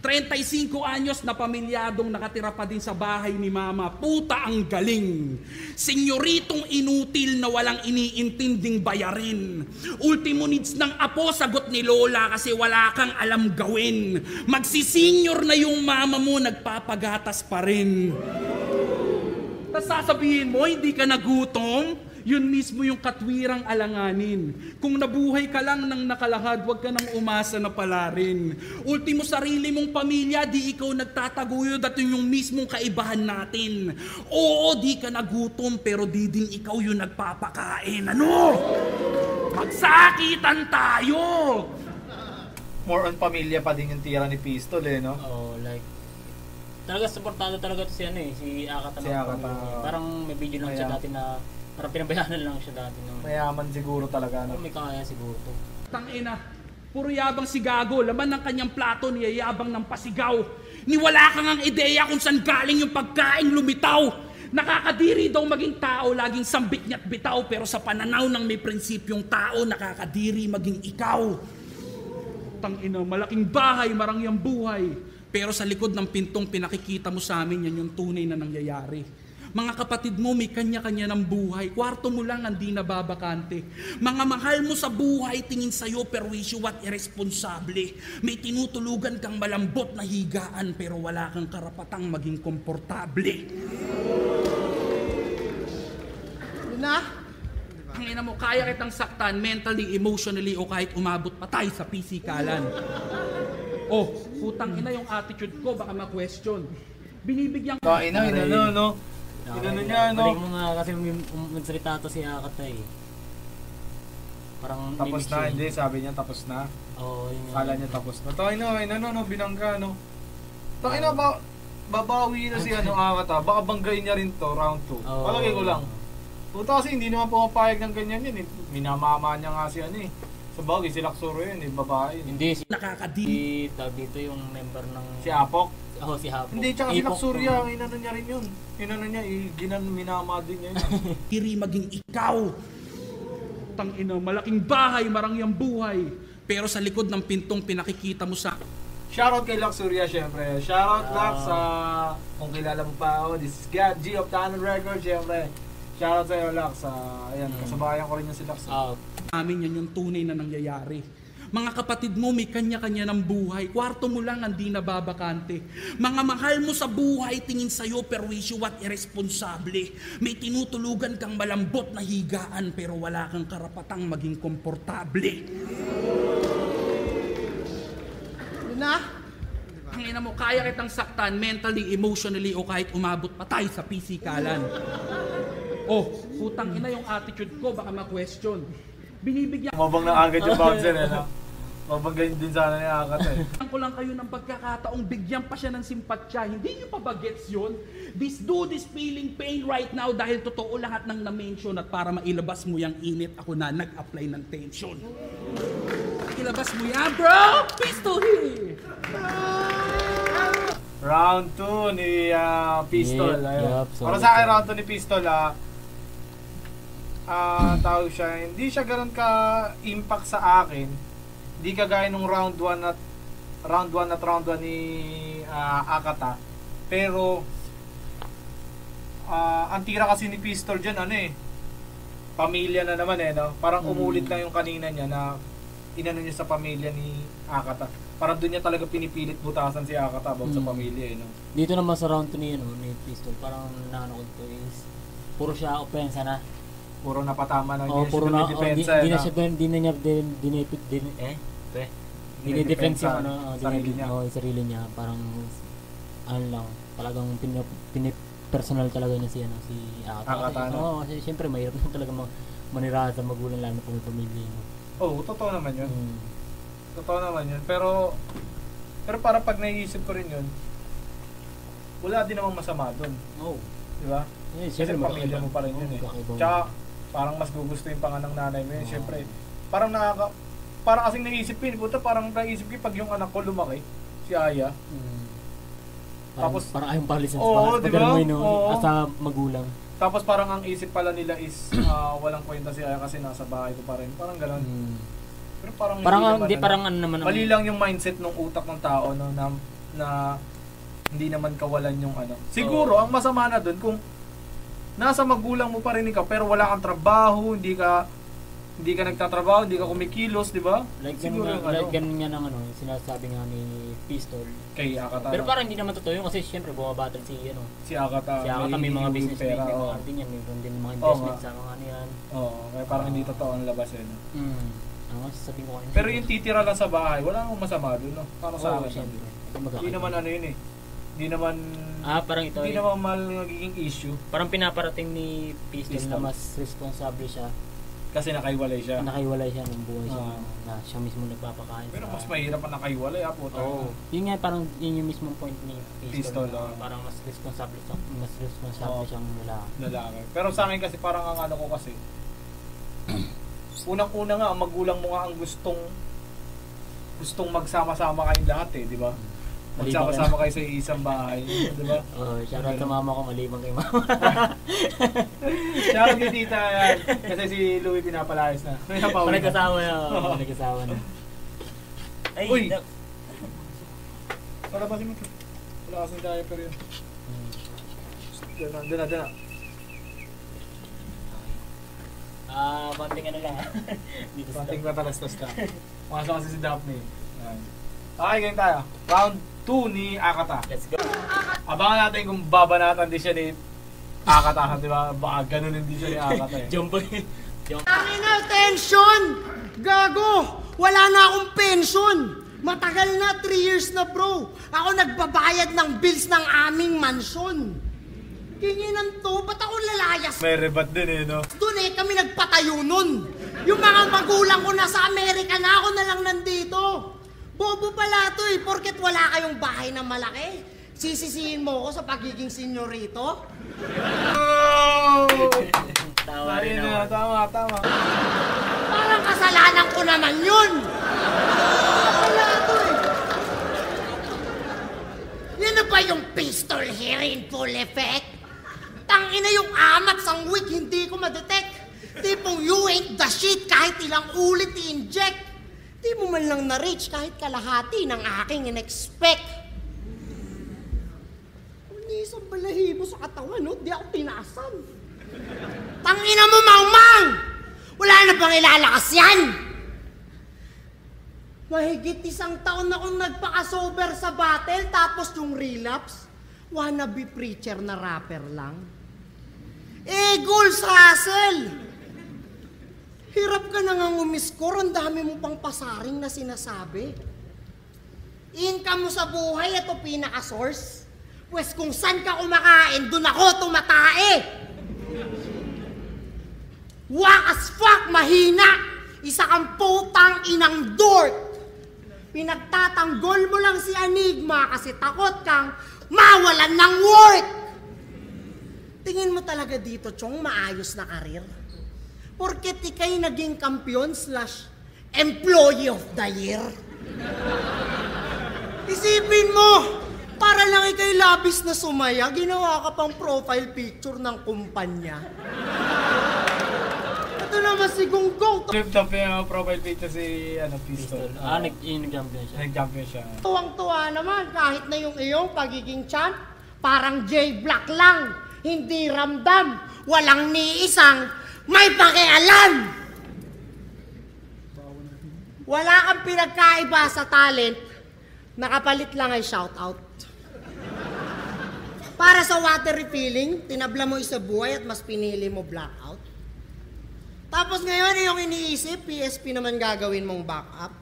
[SPEAKER 7] 35 anyos na pamilyadong nakatira pa din sa bahay ni mama. Puta ang galing. Senyoritong inutil na walang iniintinding bayarin. Ultimo needs ng apo, sagot ni Lola kasi wala kang alam gawin. Magsisenyor na yung mama mo, nagpapagatas pa rin. Tapos sasabihin mo, hindi ka nagutom? Yun mismo yung katwirang alanganin. Kung nabuhay ka lang ng nakalahad, huwag ka nang umasa na pala rin. Ultimo sarili mong pamilya, di ikaw nagtataguyod at yung mismong kaibahan natin. Oo, di ka nagutom, pero di din ikaw yung nagpapakain. Ano? Magsakitan tayo!
[SPEAKER 1] More on pamilya pa din yung tira ni Pistol no?
[SPEAKER 3] Like, talaga supportado talaga to si si Akata.
[SPEAKER 1] Si Akata.
[SPEAKER 3] Parang may video lang siya dati na parang pinabayaan lang siya dati.
[SPEAKER 1] Mayaman siguro talaga.
[SPEAKER 3] May kaya siguro to.
[SPEAKER 7] Tangina, puro yabang si Gago, laman ng kanyang plato niyayabang ng pasigaw. Niwala kang ang ideya kung saan galing yung pagkain lumitaw. Nakakadiri daw maging tao, laging sambit niya't bitaw, pero sa pananaw ng may prinsipyong tao, nakakadiri maging ikaw. Tangina, malaking bahay, marangyang buhay. Pero sa likod ng pintong pinakikita mo sa amin, yan yung tunay na nangyayari. Mga kapatid mo may kanya-kanya ng buhay. Kwarto mo lang ang di nababakante. Mga mahal mo sa buhay tingin sa'yo perwisyo at irresponsable. May tinutulugan kang malambot na higaan pero wala kang karapatang maging komportable.
[SPEAKER 4] Na?
[SPEAKER 7] Ang ina mo, kaya kitang saktan mentally, emotionally o kahit umabot pa tayo sa pisikalan. Oh, putang ina yung attitude ko, baka ma-question. Binibigyan ko.
[SPEAKER 1] Ina, no? Inano niya, no?
[SPEAKER 3] Balik mo nga kasi magsalita to si Akata eh. Parang
[SPEAKER 1] Tapos na, hindi. Sabi niya tapos na.
[SPEAKER 3] Oo, yun nga.
[SPEAKER 1] Kala niya tapos na. Ina, no, binangga, no? Ina, babawi na si Akata. Baka banggain niya rin to, round 2.
[SPEAKER 3] Oo.
[SPEAKER 1] Palagay ko lang. Puta kasi hindi naman pumapayag ng ganyan yun eh. Minamama niya nga si eh. Sa bagay, si Laksuro yun eh, babae.
[SPEAKER 3] Hindi, si
[SPEAKER 7] Nakakadiri.
[SPEAKER 3] dito yung member ng...
[SPEAKER 1] Si Apok?
[SPEAKER 3] Oo, si Hapok.
[SPEAKER 1] Hindi, tsaka si
[SPEAKER 3] Ipok
[SPEAKER 1] Laksurya, inano niya rin yun. Inano niya, minama din niya yun.
[SPEAKER 7] Diri maging ikaw. Tang ina, malaking bahay, marangyang buhay. Pero sa likod ng pintong pinakikita mo sa...
[SPEAKER 1] Shoutout kay Laksurya syempre. Shoutout Lax sa... Kung kilala mo pa ako, this is G of Tanon Records syempre. Shoutout sa'yo Lax. Ayan, kasabayan ko rin yung si Lax.
[SPEAKER 7] Amin yan yung tunay na nangyayari. Mga kapatid mo may kanya-kanya ng buhay. Kwarto mo lang ang di nababakante. Mga mahal mo sa buhay tingin sa'yo perwisyo at irresponsable. May tinutulugan kang malambot na higaan pero wala kang karapatang maging komportable.
[SPEAKER 4] Na?
[SPEAKER 7] Ang ina mo, kaya kitang saktan mentally, emotionally o kahit umabot pa tayo sa pisikalan. Oh, putang ina yung attitude ko, baka ma-question. Binibigyan
[SPEAKER 1] Mabang na agad yung bouncer eh, no? Mabang ganyan din sana ni Akat eh.
[SPEAKER 7] ko lang kayo ng pagkakataong bigyan pa siya ng simpatsya. Hindi nyo pa ba gets yun? This dude is feeling pain right now dahil totoo lahat ng na-mention at para mailabas mo yung init, ako na nag-apply ng tension. Ilabas mo yan, bro! Pistol here!
[SPEAKER 1] Round 2 ni Pistol.
[SPEAKER 3] Yep,
[SPEAKER 1] Ayun.
[SPEAKER 3] yep,
[SPEAKER 1] Para
[SPEAKER 3] solid
[SPEAKER 1] sa akin,
[SPEAKER 3] solid.
[SPEAKER 1] round 2 ni Pistol, tawag siya, hindi siya ganoon ka-impact sa akin. Hindi kagaya nung round 1 at round 1 ni Akata. Pero ang tira kasi ni Pistol diyan pamilya na naman no. Parang umulit lang yung kanina niya na inano niya sa pamilya ni Akata. Parang doon niya talaga pinipilit butasan si Akata about sa pamilya no.
[SPEAKER 3] Dito naman sa round 2 ni Pistol, parang naano ko to is puro siya opensa na.
[SPEAKER 1] Puro napatama na
[SPEAKER 3] Oh,
[SPEAKER 1] niya
[SPEAKER 3] puro na
[SPEAKER 1] depensa.
[SPEAKER 3] di na siya di na niya dinidefense yung
[SPEAKER 1] sarili niya.
[SPEAKER 3] yung sarili niya, parang ano lang, talagang personal talaga niya si
[SPEAKER 1] Akata, no?
[SPEAKER 3] Oo, kasi syempre mahirap na talaga manirahan sa magulang lalo kung may pamilya.
[SPEAKER 1] Oh, totoo naman 'yun. Totoo naman 'yun. Pero para pag naiisip ko rin 'yun, wala din namang masama doon.
[SPEAKER 3] Oh.
[SPEAKER 1] Di ba?
[SPEAKER 3] Eh,
[SPEAKER 1] Kasi pamilya mo pa rin yun eh. Tsaka, parang mas gugustuhin pa nga ng nanay mo yun. Siyempre, parang parang kasing naisip ko yun. Puta, parang naisip ko pag yung anak ko lumaki, si Aya.
[SPEAKER 3] Tapos, parang ayaw palisan
[SPEAKER 1] oo, di ba?
[SPEAKER 3] sa magulang.
[SPEAKER 1] Tapos parang ang isip pala nila is walang kwenta si Aya kasi nasa bahay ko pa rin. Parang gano'n. Pero parang
[SPEAKER 3] ano naman.
[SPEAKER 1] Mali lang yung mindset ng utak ng tao no, na hindi naman kawalan yung Siguro, ang masama na doon kung nasa magulang mo pa rin ikaw pero wala kang trabaho, hindi ka nagtatrabaho, hindi ka kumikilos, di ba?
[SPEAKER 3] Like
[SPEAKER 1] siguro
[SPEAKER 3] ganun nga ng sinasabi nga ni Pistol.
[SPEAKER 1] Kay Akata.
[SPEAKER 3] Pero parang hindi naman totoo yun kasi syempre bumabattle si
[SPEAKER 1] Akata.
[SPEAKER 3] Si Akata may mga business
[SPEAKER 1] pera,
[SPEAKER 3] may mga din yan, mayroon din mga investment sa mga yan.
[SPEAKER 1] Oo, kaya parang hindi totoo ang labas eh. No?
[SPEAKER 3] Ano sasabihin ko kanina?
[SPEAKER 1] Pero yung titira lang sa bahay, wala namang masama doon, no? Para sa akin.
[SPEAKER 3] Syempre.
[SPEAKER 1] Hindi naman yun eh. Hindi naman
[SPEAKER 3] parang ito
[SPEAKER 1] hindi naman magiging issue
[SPEAKER 3] parang pinaparating ni Pistol na mas responsable siya
[SPEAKER 1] kasi nakaiwalay siya
[SPEAKER 3] ng buhay siya na siya mismo nagpapakain.
[SPEAKER 1] Pero mas mahirap ang nakaiwalay po.
[SPEAKER 3] Yun nga parang yun yung mismong point ni Pistol. Parang mas responsable siyang lalaki.
[SPEAKER 1] Pero sa akin kasi parang ang ko kasi unang-una nga ang magulang mo nga ang gustong magsama-sama kayong lahat di ba? Magsama-sama kayo sa isang bahay, di ba?
[SPEAKER 3] Shoutout sa mama ko, malibang kay mama.
[SPEAKER 1] Shoutout kay tita yan. Kasi si Louie pinapalayas na.
[SPEAKER 3] Nagkasawa na. Ay,
[SPEAKER 1] uy! Para ba si Mika? Wala kasing diaper yun. Doon na.
[SPEAKER 3] Konting ano lang. Dito sa
[SPEAKER 1] Konting matalastas ka. Pumasok kasi si Daphne. Okay, ganyan tayo. Round 2 ni Akata.
[SPEAKER 3] Let's go.
[SPEAKER 1] Abangan natin kung babanatan din siya ni Akata, di ba? Baka ganun din siya ni Akata eh.
[SPEAKER 3] Jumbo.
[SPEAKER 4] Tangin na, tension! Gago! Wala na akong pension! Matagal na, 3 years na bro. Ako nagbabayad ng bills ng aming mansyon. Kinginan to, ba't ako lalayas?
[SPEAKER 1] May rebat din eh, no?
[SPEAKER 4] Doon eh, kami nagpatayo nun. Yung mga magulang ko nasa Amerika na, ako na lang nandito. Bobo pala to eh, porket wala kayong bahay na malaki. Sisisihin mo ako sa pagiging senyorito?
[SPEAKER 3] Tawa rin ako.
[SPEAKER 1] Tama.
[SPEAKER 4] Parang kasalanan ko naman yun. Wala to eh. Yan na ba yung pistol here in full effect? Tangina yung amat sang week, hindi ko madetect. Tipong you ain't the shit kahit ilang ulit i-inject. Di mo man lang na-reach kahit kalahati ng aking in-expect. Kung ni isang balahibo sa katawan, no? Di ako tinasan. Tangina mo, Mang! Wala na bang ilalakas yan? Mahigit 1 taon na akong nagpaka-sober sa battle, tapos yung relapse, wannabe preacher na rapper lang. Goals hustle! Hirap ka na nga umiscore, ang dami mo pang pasaring na sinasabi. Income mo sa buhay, ito pinaka-source. Pwes kung saan ka kumakain, dun ako tumatae. Wak as fuck, mahina! Isa kang putang inang dork! Pinagtatanggol mo lang si Enigma kasi takot kang mawalan ng work! Tingin mo talaga dito, Chong, maayos na karir? Porket ikay naging kampiyon / employee of the year? Isipin mo, para lang ikay labis na sumaya, ginawa ka pang profile picture ng kumpanya. Ito naman si Gonggong.
[SPEAKER 1] Flip-top yung profile picture si Pistol.
[SPEAKER 3] Nag-champion siya.
[SPEAKER 1] Nag-champion siya.
[SPEAKER 4] Tuwang-tuwa naman kahit na yung iyong pagiging champ, parang J-Black lang. Hindi ramdam, walang ni isang may pakialam. Wala kang pinagkaiba sa talent, nakapalit lang ay shoutout. Para sa water refilling, tinabla mo isa buhay at mas pinili mo blackout. Tapos ngayon yung iniisip, PSP naman gagawin mong backup.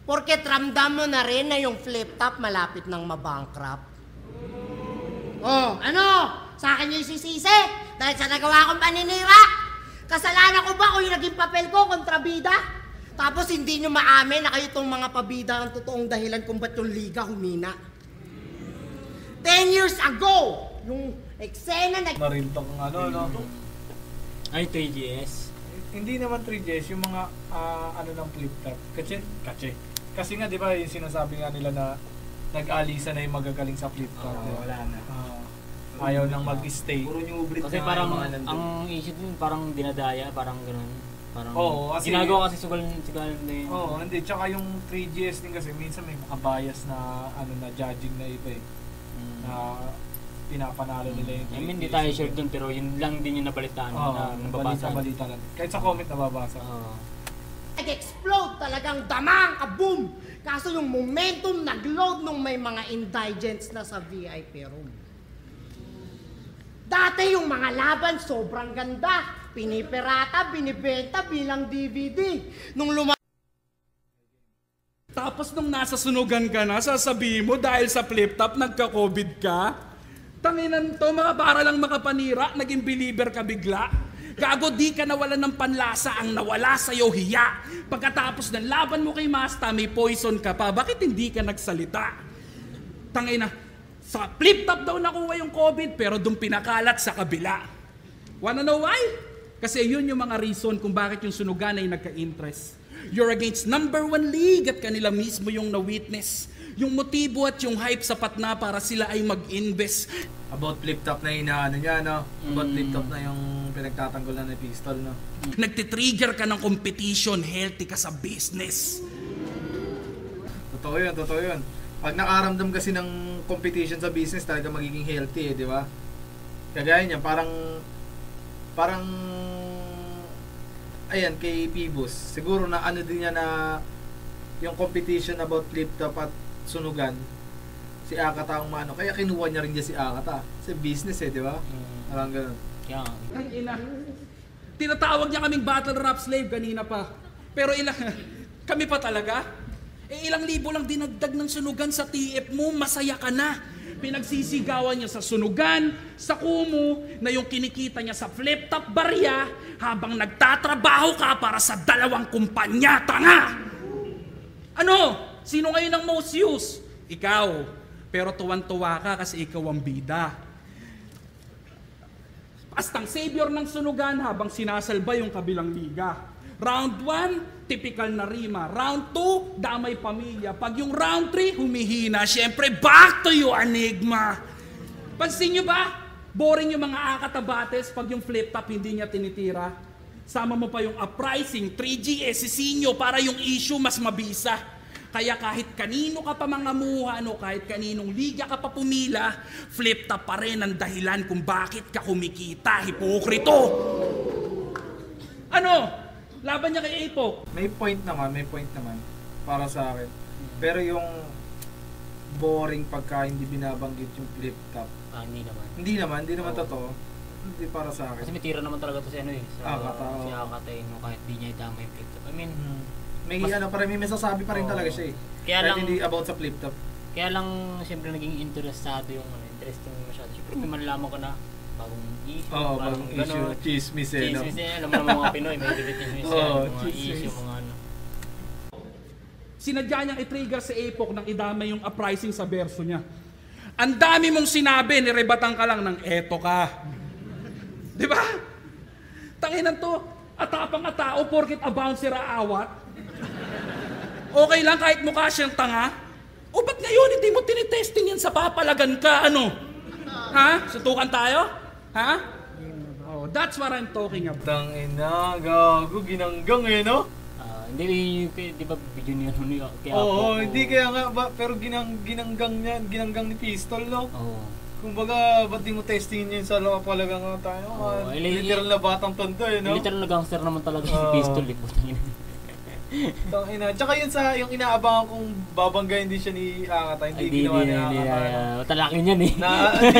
[SPEAKER 4] Porket ramdam mo na rin na yung flip top malapit ng mabankrupt. Oh, ano? Sa akin yung sisisi dahil sa nagawa kong paninira. Kasalanan ko ba kung yung naging papel ko kontrabida? Tapos hindi nyo maamin na kayo itong mga pabida ang totoong dahilan kung ba't yung liga humina. 10 years ago, yung eksena na...
[SPEAKER 1] Narintong no?
[SPEAKER 3] Ay, 3GS.
[SPEAKER 1] Hindi naman 3GS, yung mga ng flip-top. Kasi nga, di ba, yung sinasabi nga nila na nag-alisa na yung magagaling sa flip-top.
[SPEAKER 3] Wala na.
[SPEAKER 1] Ayaw nang mag-stay.
[SPEAKER 2] Puro new breed
[SPEAKER 3] Kasi
[SPEAKER 2] na
[SPEAKER 3] parang,
[SPEAKER 2] mga nandun.
[SPEAKER 3] ang issue din, parang dinadaya, parang gano'n. Parang,
[SPEAKER 1] Kasi...
[SPEAKER 3] ginagawa kasi sugal na yun.
[SPEAKER 1] Hindi. Tsaka yung 3GS din kasi, minsan may makabias na, na judging na iba eh. Na pinapanalo nila yung 3GS.
[SPEAKER 3] Hindi tayo sure dun, pero yun lang din yung nabalitaan na nababasa.
[SPEAKER 1] Balita lang. Kahit sa comment nababasa.
[SPEAKER 4] Nag-explode talagang damang kaboom! Kaso yung momentum nag-load nung may mga indigents na sa VIP room. Dati yung mga laban sobrang ganda. Piniperata, binibenta bilang DVD.
[SPEAKER 7] Tapos nung nasa sunugan ka na, sasabihin mo dahil sa flip-top nagka-COVID ka? Tanginan to, mga para lang makapanira, naging believer ka bigla. Gago, di ka nawalan ng panlasa, ang nawala sa'yo hiya. Pagkatapos ng laban mo kay Masta, may poison ka pa, bakit hindi ka nagsalita? Tangina, sa flip-top daw nakuha yung COVID, pero doon pinakalat sa kabila. Wanna know why? Kasi yun yung mga reason kung bakit yung sunugan ay nagka-interest. You're against number 1 league at kanila mismo yung na-witness. Yung motibo at yung hype sapat na para sila ay mag-invest.
[SPEAKER 1] About flip-top na inaano niya, no? About flip-top na yung pinagtatanggol na ni Pistol, no?
[SPEAKER 7] Nagtitrigger ka ng competition, healthy ka sa business.
[SPEAKER 1] Totoo yun. Pag nakaramdam kasi ng competition sa business, talaga magiging healthy, di ba? Kagaya niya, parang ayan, kay Pibos. Siguro na ano din niya na yung competition about flip top at sunugan. Si Akata ang mano. Kaya kinuha niya rin niya si Akata. Kasi business di ba? Parang ganun.
[SPEAKER 3] Yeah.
[SPEAKER 7] Ang ina. Tinatawag niya kaming battle rap slave kanina pa. Pero kami pa talaga? Ilang libo lang dinagdag ng sunugan sa TF mo, masaya ka na. Pinagsisigawan niya sa sunugan, sa kumu, na yung kinikita niya sa flip top barya habang nagtatrabaho ka para sa 2 kumpanya, tanga! Ano? Sino ngayon ang most use? Ikaw. Pero tuwan-tuwa ka kasi ikaw ang bida. Astang savior ng sunugan habang sinasalba yung kabilang liga. Round 1, typical na rima. Round 2, damay pamilya. Pag yung round 3, humihina. Siyempre, back to you, Enigma. Pansin nyo ba? Boring yung mga akatabates pag yung flip top hindi niya tinitira. Sama mo pa yung uprising, 3G, Sisinyo para yung issue mas mabisa. Kaya kahit kanino ka pa mangamuhan o kahit kaninong liga ka pa pumila, flip top pa rin ang dahilan kung bakit ka kumikita, hipokrito. Ano? Laban niya kay Apok.
[SPEAKER 1] May point naman para sa akin. Pero yung boring pagka hindi binabanggit yung flip top.
[SPEAKER 3] Hindi naman.
[SPEAKER 1] Hindi naman totoo. Hindi para sa akin.
[SPEAKER 3] Kasi may tira naman talaga to si ano eh.
[SPEAKER 1] Akata.
[SPEAKER 3] Si Akata no, kahit di niya idama yung flip top. I mean,
[SPEAKER 1] may may masasabi pa rin talaga siya eh.
[SPEAKER 3] Kaya lang,
[SPEAKER 1] hindi about sa flip top.
[SPEAKER 3] Kaya lang siyempre naging interesado yung interesting masyado. Siyempre may malalaman ko na bagong issue.
[SPEAKER 1] Bagong issue. Chismis no?
[SPEAKER 3] Chismis alam mo naman mga Pinoy, may chismis mga issue, mga ano.
[SPEAKER 7] Sinadya niyang i-trigger si Apok nang idamay yung uprising sa verso niya. Ang dami mong sinabi, nirebatan ka lang ng eto ka. Di ba? Tanginan to, atapang tao porkit abound si Raawat. Okay lang kahit mukha siyang tanga. O ba't ngayon hindi mo tinitesting yan sa papalagan ka, ano? Ha? Sutukan tayo? Ha? Oh, that's what I'm talking about.
[SPEAKER 1] Tangina, gago, ginanggang no?
[SPEAKER 3] Hindi, di ba video niya nun kaya
[SPEAKER 1] Oo, hindi kaya nga, pero ginanggang niya, ginanggang ni Pistol, no?
[SPEAKER 3] Oo.
[SPEAKER 1] Kumbaga, ba't di mo testingin niya sa kapalagang tayo? Literal na batang tondo, no?
[SPEAKER 3] Literal na gangster naman talaga si Pistol, putang ina.
[SPEAKER 1] Tangina. Tsaka yun sa yung inaabangan kong babanggayin din siya ni Akata, hindi ginawa ni Akata.
[SPEAKER 3] Matalaki niyan eh.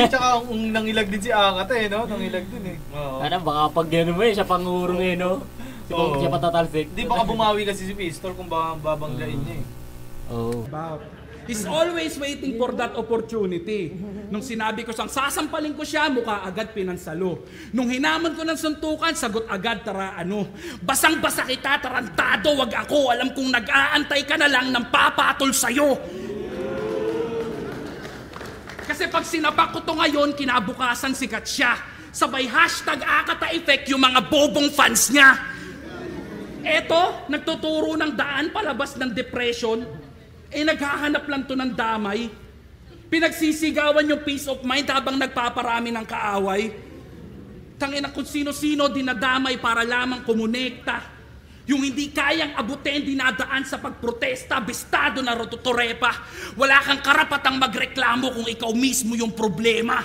[SPEAKER 1] Tsaka nangilag din si Akata no? Nangilag din eh.
[SPEAKER 3] Ano, baka pag gano'n mo siya pangurong no? Siya patatalsik.
[SPEAKER 1] Di baka bumawi kasi si Pistol kung baka babanggayin niya eh.
[SPEAKER 7] He's always waiting for that opportunity. Nung sinabi ko siyang sasampalin ko siya, mukha agad pinansalo. Nung hinamon ko ng suntukan, sagot agad, tara ano. Basang-basa kita, tarantado, wag ako. Alam kong nag-aantay ka na lang ng papatol sa'yo. Kasi pag sinapak ko to ngayon, kinabukasan sikat siya. Sabay hashtag Akata Effect yung mga bobong fans niya. Eto, nagtuturo ng daan palabas ng depression. Naghahanap lang to ng damay. Pinagsisigawan yung peace of mind habang nagpaparami ng kaaway. Tangina kung sino-sino dinadamay para lamang kumonekta. Yung hindi kayang abutin dinadaan sa pagprotesta, bistado na rototorepa. Wala kang karapatang magreklamo kung ikaw mismo yung problema.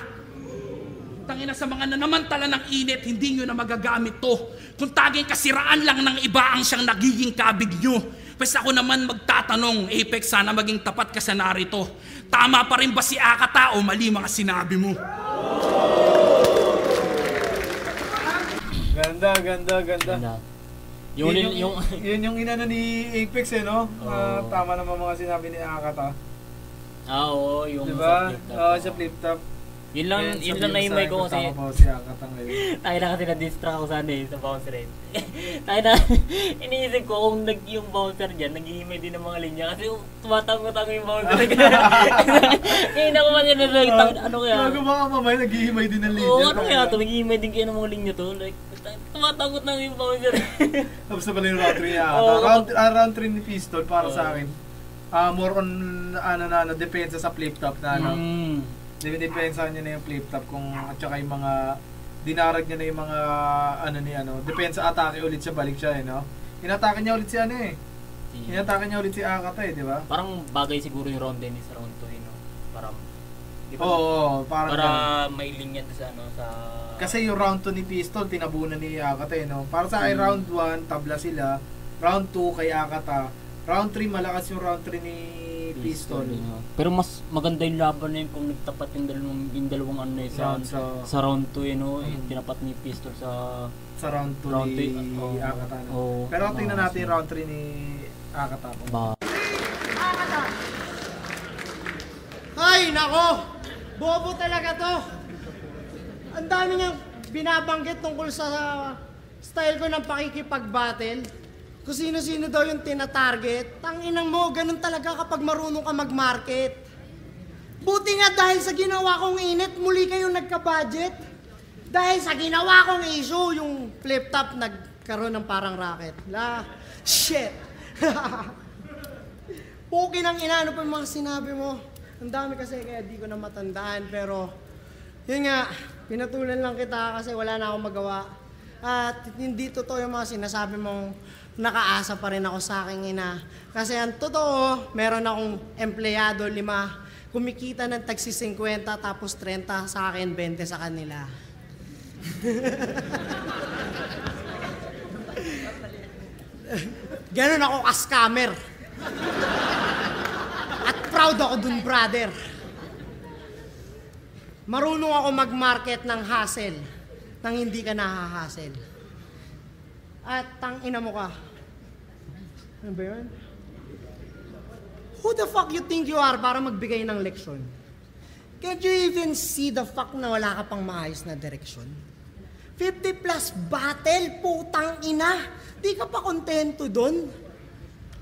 [SPEAKER 7] Tangina sa mga nanamantala ng init, hindi nyo na magagamit to. Kung taging kasiraan lang ng iba ang siyang nagiging kabig nyo. Pwes ako naman magtatanong, Apex, sana maging tapat ka sa narito. Tama pa rin ba si Akata o mali mga sinabi mo?
[SPEAKER 1] Ganda. Yun yung inano ni Apex no? Tama naman mga sinabi ni Akata.
[SPEAKER 3] Oo, yung
[SPEAKER 1] diba? Sa flip top.
[SPEAKER 3] Yun lang naimay ko kasi
[SPEAKER 1] si Akata ngayon.
[SPEAKER 3] tayo na kasi na-distract ako sana sa bouncer rate. Tayo na, iniisip ko kung yung bouncer dyan, naghihimay din ng mga linya kasi tumatango-tango yung bouncer. Ngayon ako man yun ano kaya?
[SPEAKER 1] Bago baka mamay, naghihimay din ng linya.
[SPEAKER 3] Oo, ano kaya ito? Naghihimay din kayo ng mga linya to. Like, tumatango-tango yung bouncer.
[SPEAKER 1] Tapos na pala yung round 3 niya Akata. Round 3 ni Pistol para sa akin. More on, depensa sa flip top na Depensa niya na yung flip top at saka yung mga dinarag niya na yung mga depensa atake ulit siya, balik siya no? Inatake niya ulit si Inatake niya ulit si Akata di ba?
[SPEAKER 3] Parang bagay siguro yung round din sa round 2 no? Parang Di ba?
[SPEAKER 1] Oo, parang
[SPEAKER 3] Para
[SPEAKER 1] ganun.
[SPEAKER 3] may linya sa ano sa
[SPEAKER 1] Kasi yung round 2 ni Pistol, tinabunan ni Akata no? Para sa akin, round 1, tabla sila. Round 2 kay Akata. Round 3, malakas yung round 3 ni Pistol.
[SPEAKER 3] Pero mas maganda yung laban na yun kung nagtapat yung dalawang ano eh, sa round 2 tinapat ni Pistol sa
[SPEAKER 1] round 2
[SPEAKER 3] round
[SPEAKER 1] ni
[SPEAKER 3] two,
[SPEAKER 1] Akata. No?
[SPEAKER 3] oo.
[SPEAKER 1] Pero tingnan natin yung round 3 ni Akata.
[SPEAKER 4] Ay, nako! Bobo talaga to! Ang dami niyang binabanggit tungkol sa style ko ng pakikipag-battle. Kung sino-sino daw yung tinatarget. Tanginang mo, ganun talaga kapag marunong ka mag-market. Buti nga dahil sa ginawa kong init, muli kayong nagka-budget. Dahil sa ginawa kong issue, yung flip-top nagkaroon ng parang racket. Shit! Pukin ang inano pa yung mga sinabi mo. Ang dami kasi kaya di ko na matandaan. Pero, yun nga, pinatulan lang kita kasi wala na akong magawa. At hindi totoo yung mga sinasabi mong nakaasa pa rin ako sa aking ina. Kasi ang totoo, meron akong empleyado 5, kumikita ng tagsi 50 tapos 30 sa akin, 20 sa kanila. Ganun ako ka-scammer. At proud ako dun, brother. Marunong ako mag-market ng hassle nang hindi ka nahahassle. At tangina mo ka. Ano ba yun? Who the fuck you think you are para magbigay ng leksyon? Can't you even see the fact na wala ka pang maayos na direksyon? 50 plus battle, putang ina. Di ka pa kontento dun?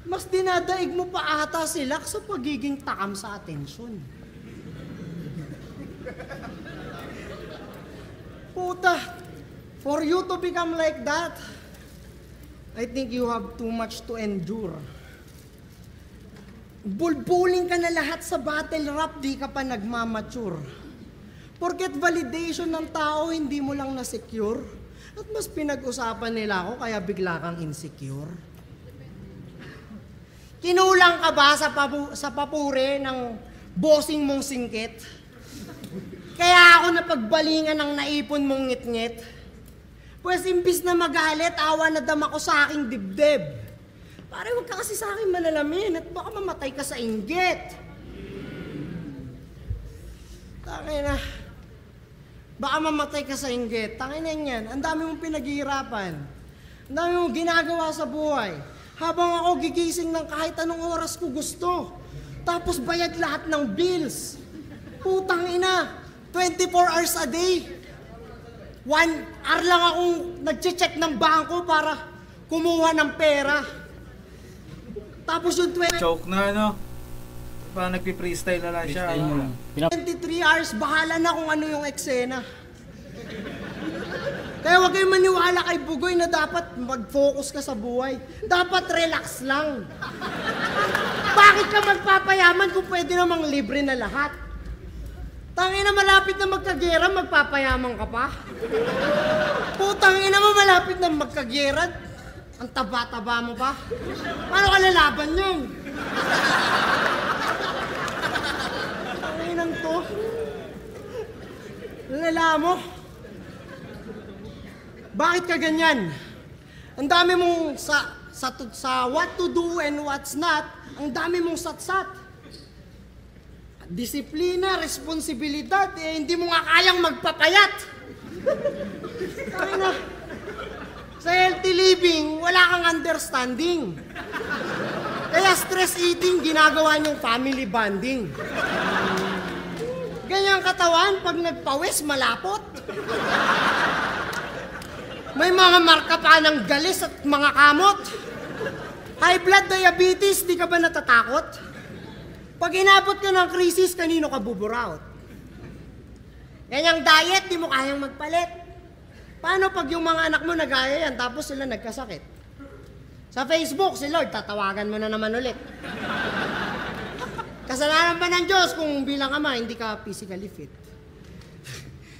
[SPEAKER 4] Mas dinadaig mo pa ata sila sa pagiging takam sa atensyon. Puta, for you to become like that, I think you have too much to endure. Bulbuling ka na lahat sa battle rap, di ka pa nagmamature. Porket validation ng tao, hindi mo lang na-secure. At mas pinag-usapan nila ako, kaya bigla kang insecure. Kinulang ka ba sa papure ng bossing mong singkit? Kaya ako napagbalingan ng naipon mong ngit-ngit. Pues imbis na magalit, awa na dama ko sa aking dibdib. Pare, huwag ka kasi sa akin manalamin at baka mamatay ka sa inggit. Tangina. Baka mamatay ka sa inggit. Tangina yan. Ang dami mong pinaghihirapan. Ang dami mong ginagawa sa buhay. Habang ako gigising ng kahit anong oras ko gusto. Tapos bayad lahat ng bills. Putang ina. 24 hours a day. 1 hour lang akong nag-check ng bangko para kumuha ng pera. Tapos yung
[SPEAKER 1] Choke na, no? Parang nagpi-freestyle na lang siya.
[SPEAKER 4] 23 hours, bahala na kung ano yung eksena. Kaya huwag kayong maniwala kay Bugoy na dapat mag-focus ka sa buhay. Dapat relax lang. Bakit ka magpapayaman kung pwede namang libre na lahat? Tangina, malapit na magkagera, magpapayaman ka pa? Putangina mo, malapit na magkagera, ang taba-taba mo pa? Paano ka lalaban yun? Tanginang to. Lala mo. Bakit ka ganyan? Ang dami mong sa what to do and what's not, ang dami mong satsat. Disiplina, responsibilidad, hindi mo nga kayang magpapayat. Tangina. Sa healthy living, wala kang understanding. Kaya stress eating, ginagawa niyong family bonding. Ganyang katawan, pag nagpawis, malapot. May mga marka pa ng galis at mga kamot. High blood diabetes, di ka ba natatakot? Pag inabot ka ng krisis, kanino ka buburaot? Ganyang diet, di mo kayang magpalit. Paano pag yung mga anak mo nagaya yan, tapos sila nagkasakit? Sa Facebook, si Lord, tatawagan mo na naman ulit. Kasalanan ba ng Diyos kung bilang ama, hindi ka physically fit?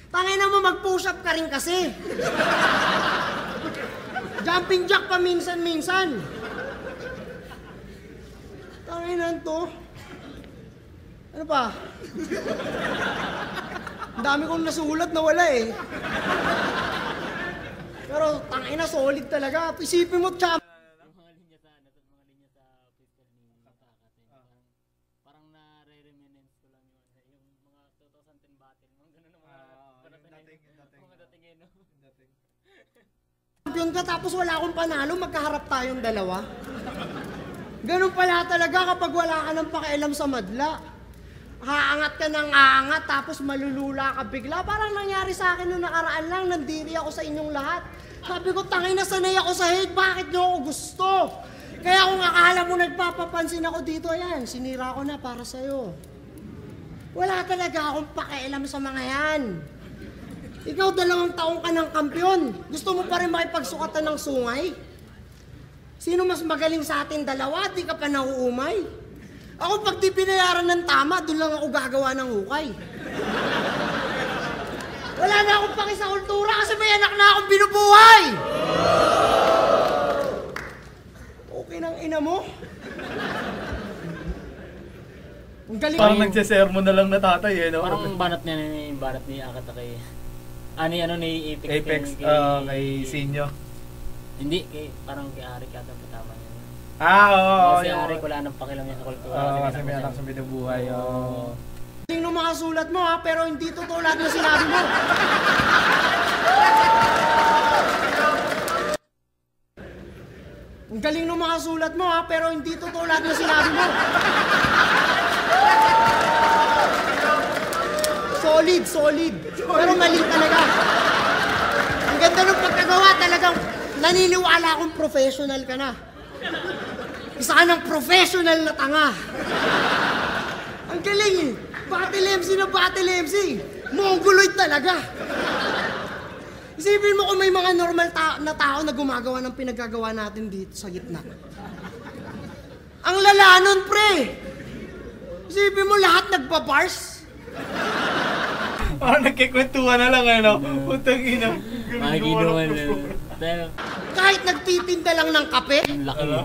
[SPEAKER 4] Tangina mo, mag-push up ka rin kasi. Jumping jack pa minsan-minsan. Tanginan to. Ano pa? Ang dami kong nasulat na wala eh. Pero tangina, solid talaga. Isipin mo, champ.
[SPEAKER 3] Yung mga linya sa pistol ni Akakat. Parang nare-reminisce ko lang yung mga 2010 battle. Mga ganun ang mga dating no?
[SPEAKER 4] Champion ka tapos wala akong panalo, magkaharap tayong dalawa. Ganun pala talaga kapag wala ka ng pakialam sa madla. Haangat ka ng aangat tapos malulula ka bigla. Parang nangyari sa akin nung nakaraan lang, nandiri ako sa inyong lahat. Sabi ko, tangin na sanay ako sa hate, bakit nyo ako gusto? Kaya kung akala mo nagpapapansin ako dito, yan, sinira ko na para sa'yo. Wala talaga akong pakialam sa mga yan. Ikaw 2 taong ka ng kampiyon. Gusto mo pa rin makipagsukatan ng sungay? Sino mas magaling sa atin dalawa? Di ka pa nauumay. Ako pag di binayaran ng tama, doon lang ako gagawa ng hukay. Wala na akong paki sa kultura kasi may anak na akong binubuhay! Okay ng ina mo? Ang galing.
[SPEAKER 1] Parang nagsisermon na lang na tatay eh, no?
[SPEAKER 3] Parang banat ni Akata kay... ni
[SPEAKER 1] Apex, kay Sinyo.
[SPEAKER 3] Hindi, parang kay Arik ata tama niya.
[SPEAKER 1] Oo.
[SPEAKER 3] Kasi Arik wala nang pakialam niya sa kultura.
[SPEAKER 1] Kasi may anak sa binubuhay.
[SPEAKER 4] Galing nung mga sulat mo ha, pero hindi totoo lahat na sinabi mo. Ang galing nung mga sulat mo ha, pero hindi totoo lahat na sinabi mo. Solid. Pero mali talaga. Ang ganda ng pagkagawa, talagang naniniwala akong professional ka na. Isa ka ng professional na tanga. Ang galing eh. Battle MC. Mongoloid talaga. Isipin mo kung may mga normal na tao na gumagawa ng pinagagawa natin dito sa gitna. Ang lala nun, pre. Isipin mo lahat nagpa-bars.
[SPEAKER 1] Parang nagkikwentuhan na lang, ano? Putang ina.
[SPEAKER 3] Maginuman na.
[SPEAKER 4] Kahit nagtitinda lang ng kape.
[SPEAKER 3] Ang laki.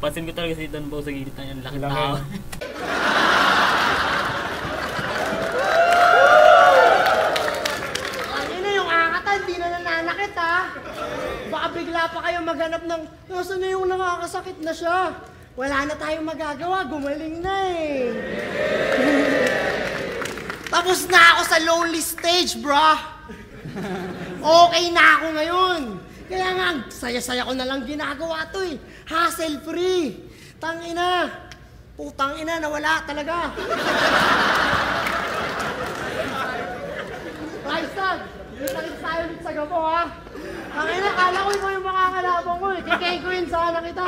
[SPEAKER 3] Pansin ko talaga si Don Bo sa gilid na yung laki tao.
[SPEAKER 4] Ano yung Akata, hindi na nananakit ha. Baka bigla pa kayo maghanap ng, nasa na yung nakakasakit na siya. Wala na tayong magagawa, gumaling na eh. Tapos na ako sa lonely stage, bro. Okay na ako ngayon. Kaya nga, saya-saya ko na lang ginagawa to eh. Hassle-free. Tangina. Putang ina, nawala talaga. Raistag, kita-kits tayo ulit sa gabo ha. Tangina, kala ko yung makakalaban ko eh. Kikay ko yun sana kita.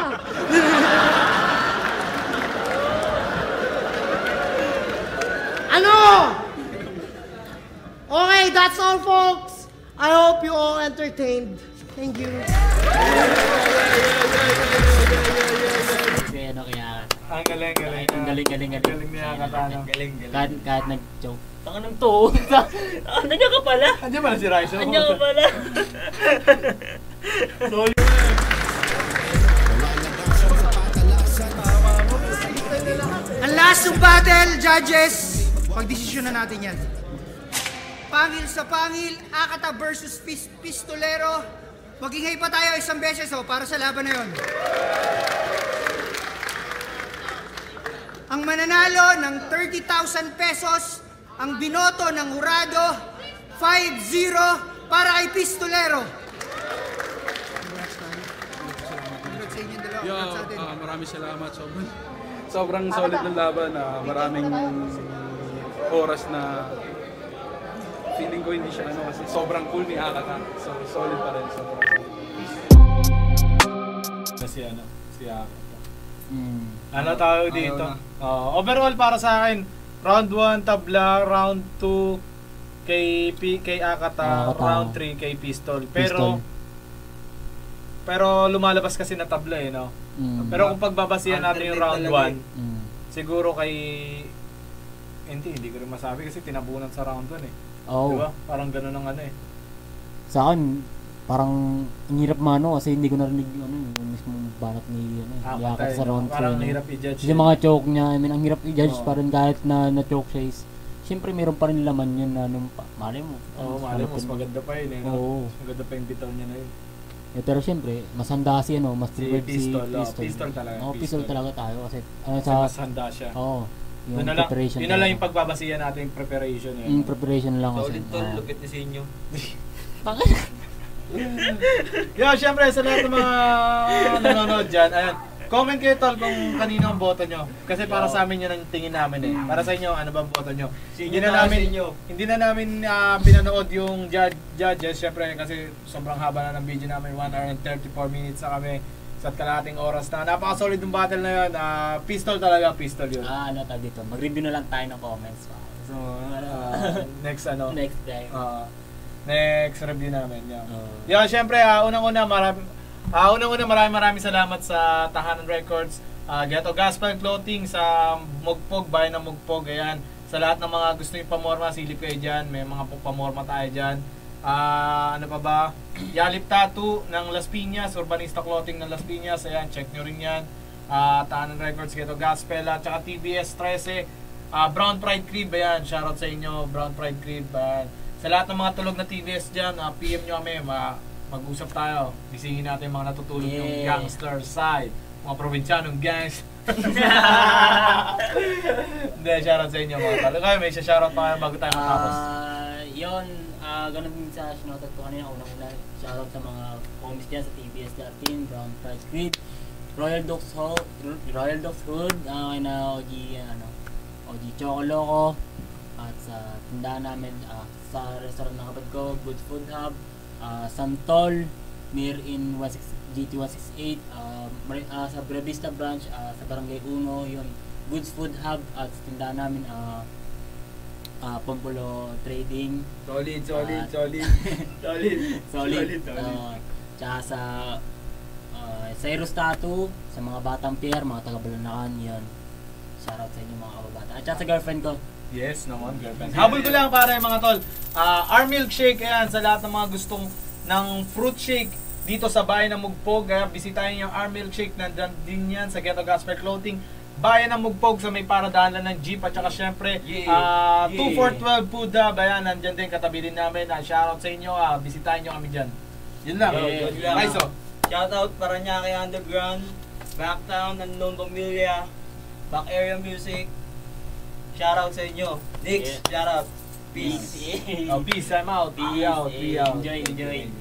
[SPEAKER 4] Ano? Okay, that's all folks. I hope you all entertained. Thank you.
[SPEAKER 3] Kaya kaya...
[SPEAKER 1] Ang galing.
[SPEAKER 3] Ang galing.
[SPEAKER 1] Galing niya katano.
[SPEAKER 3] Kahit nag-joke. Tangan ng to. Nandiyan ka pala.
[SPEAKER 1] Andiyan pala si Raisa.
[SPEAKER 3] Nandiyan ka pala.
[SPEAKER 6] Ang last of battle, judges. Pagdesisyon na natin yan. Pangil sa pangil, Akata versus Pistolero. Mag-ingay pa tayo isang beses para sa laban na yon. Ang mananalo ng 30,000 pesos, ang binoto ng hurado, 5-0 para kay Pistolero. Congrats sa inyong dalawa. Congrats sa atin.
[SPEAKER 8] Maraming salamat. Sobrang solid ng laban. Maraming oras na feeling ko hindi siya kasi sobrang cool ni Akata. So solid pa rin.
[SPEAKER 1] Si Akata. Ano tawag dito? Overall para sa akin, round 1 tabla, round 2 kay Akata, round 3 kay Pistol. Pero lumalabas kasi na tabla eh, no? Pero kung pagbabasihan natin yung round 1, siguro kay hindi ko rin masabi kasi tinabunan sa round 1 eh.
[SPEAKER 3] Oh.
[SPEAKER 1] Diba? Parang gano'n ang ano eh.
[SPEAKER 3] Sa akin, parang ang hirap mano kasi hindi ko narinig yung mismong banat ni ni Akat sa round 3.
[SPEAKER 1] Parang hirap i-judge.
[SPEAKER 3] Yung mga choke niya, I mean, ang hirap i-judge pa rin kahit na choke siya is siyempre meron pa rin laman yun na nung malay mo.
[SPEAKER 1] Oo, malay mo, mas maganda pa yun eh. No?
[SPEAKER 3] Oo.
[SPEAKER 1] Mas maganda pa yung bitaw niya na yun.
[SPEAKER 3] Pero siyempre, mas handa si mas
[SPEAKER 1] Si
[SPEAKER 3] preferred
[SPEAKER 1] Pistol, Pistol talaga.
[SPEAKER 3] Oo, Pistol talaga tayo kasi
[SPEAKER 1] Kasi mas handa siya.
[SPEAKER 3] Oo. Yung
[SPEAKER 1] Yun na lang,
[SPEAKER 3] preparation.
[SPEAKER 1] yun na lang yung pagbabasihan natin yung preparation. Eh.
[SPEAKER 3] Yung preparation lang kasi.
[SPEAKER 2] Solid tol, lupit ni Sinyo.
[SPEAKER 1] Yeah, syempre sa lahat ng mga nanonood dyan, ayun, comment kayo tol kung kanino ang boto nyo. Kasi para sa amin yun ang tingin namin eh. Para sa inyo, ano ba ang boto nyo? Hindi na namin pinanood yung judges, syempre kasi sobrang haba na ng video namin, 1 hour and 34 minutes na kami sa kalahating oras na. Napaka-solid ng battle na yun. Pistol talaga, pistol yun.
[SPEAKER 3] Ano tawag dito? Mag-review na lang tayo ng comments pa.
[SPEAKER 1] So, next
[SPEAKER 3] Next time.
[SPEAKER 1] Next review namin. Yeah, syempre, unang-una maraming salamat sa Tahanan Records, Ghetto Gospel Clothing, sa Mugpog, bayan ng Mugpog, ayan. Sa lahat ng mga gusto yung pamorma, silip kayo dyan. May mga pamorma tayo dyan. Ano pa ba? Yalip Tattoo ng Las Piñas, Urbanista Clothing ng Las Piñas, ayan, check nyo rin yan. Tahanan Records, Ghetto Gospel, at saka TBS 13, Brown Pride Crib, ayan, shoutout sa inyo, Brown Pride Crib, sa lahat ng mga tulog na TBS dyan, PM nyo kami, mag-usap tayo. Bisingin natin yung mga natutulog yung gangster side. Mga probinsyanong gangster. Hindi, shoutout sa inyo mga talo. Kayo, may shoutout pa kayo bago tayo matapos.
[SPEAKER 3] Yun, ganun din sa shoutout ko kanina. Unang-una, shoutout sa mga homies dyan sa TBS 13, Brown Pride Creed, Royal Dogs Hood, na OG Choco Loco, at sa tindahan namin, sa restaurant ng kapatid ko, Good Food Hub, Santol, near in GT 168, sa Brevista branch, sa Barangay Uno, yun, Goods Food Hub, at sa tindahan namin, Pampulo Trading.
[SPEAKER 1] Solid.
[SPEAKER 3] Tsaka sa Cyrus Tattoo, sa mga batang pier, mga taga-Balanacan, yun. Shoutout sa inyo mga kababata. At tsaka sa girlfriend ko.
[SPEAKER 1] Yes naman, girlfriend. Habol ko lang para mga tol. Milkshake, ayan, sa lahat ng mga gustong ng fruit shake dito sa bayan ng Mugpog. Kaya bisitahin yung Milkshake, nandyan din yan sa Ghetto Gospel Clothing. Bayan ng Mugpog sa may paradaan lang ng jeep. At saka syempre, 2412 Puda, bayan, nandyan din, katabi din namin. Shoutout sa inyo, bisitahin nyo kami dyan. Yun lang. Kaiso.
[SPEAKER 2] Shoutout Paranaque Underground, Backtown, Unknown Pamilya, Back Area Music. Shoutout sa inyo. Next, shoutout. Peace.
[SPEAKER 1] Peace, I'm out. We out.
[SPEAKER 3] Enjoy.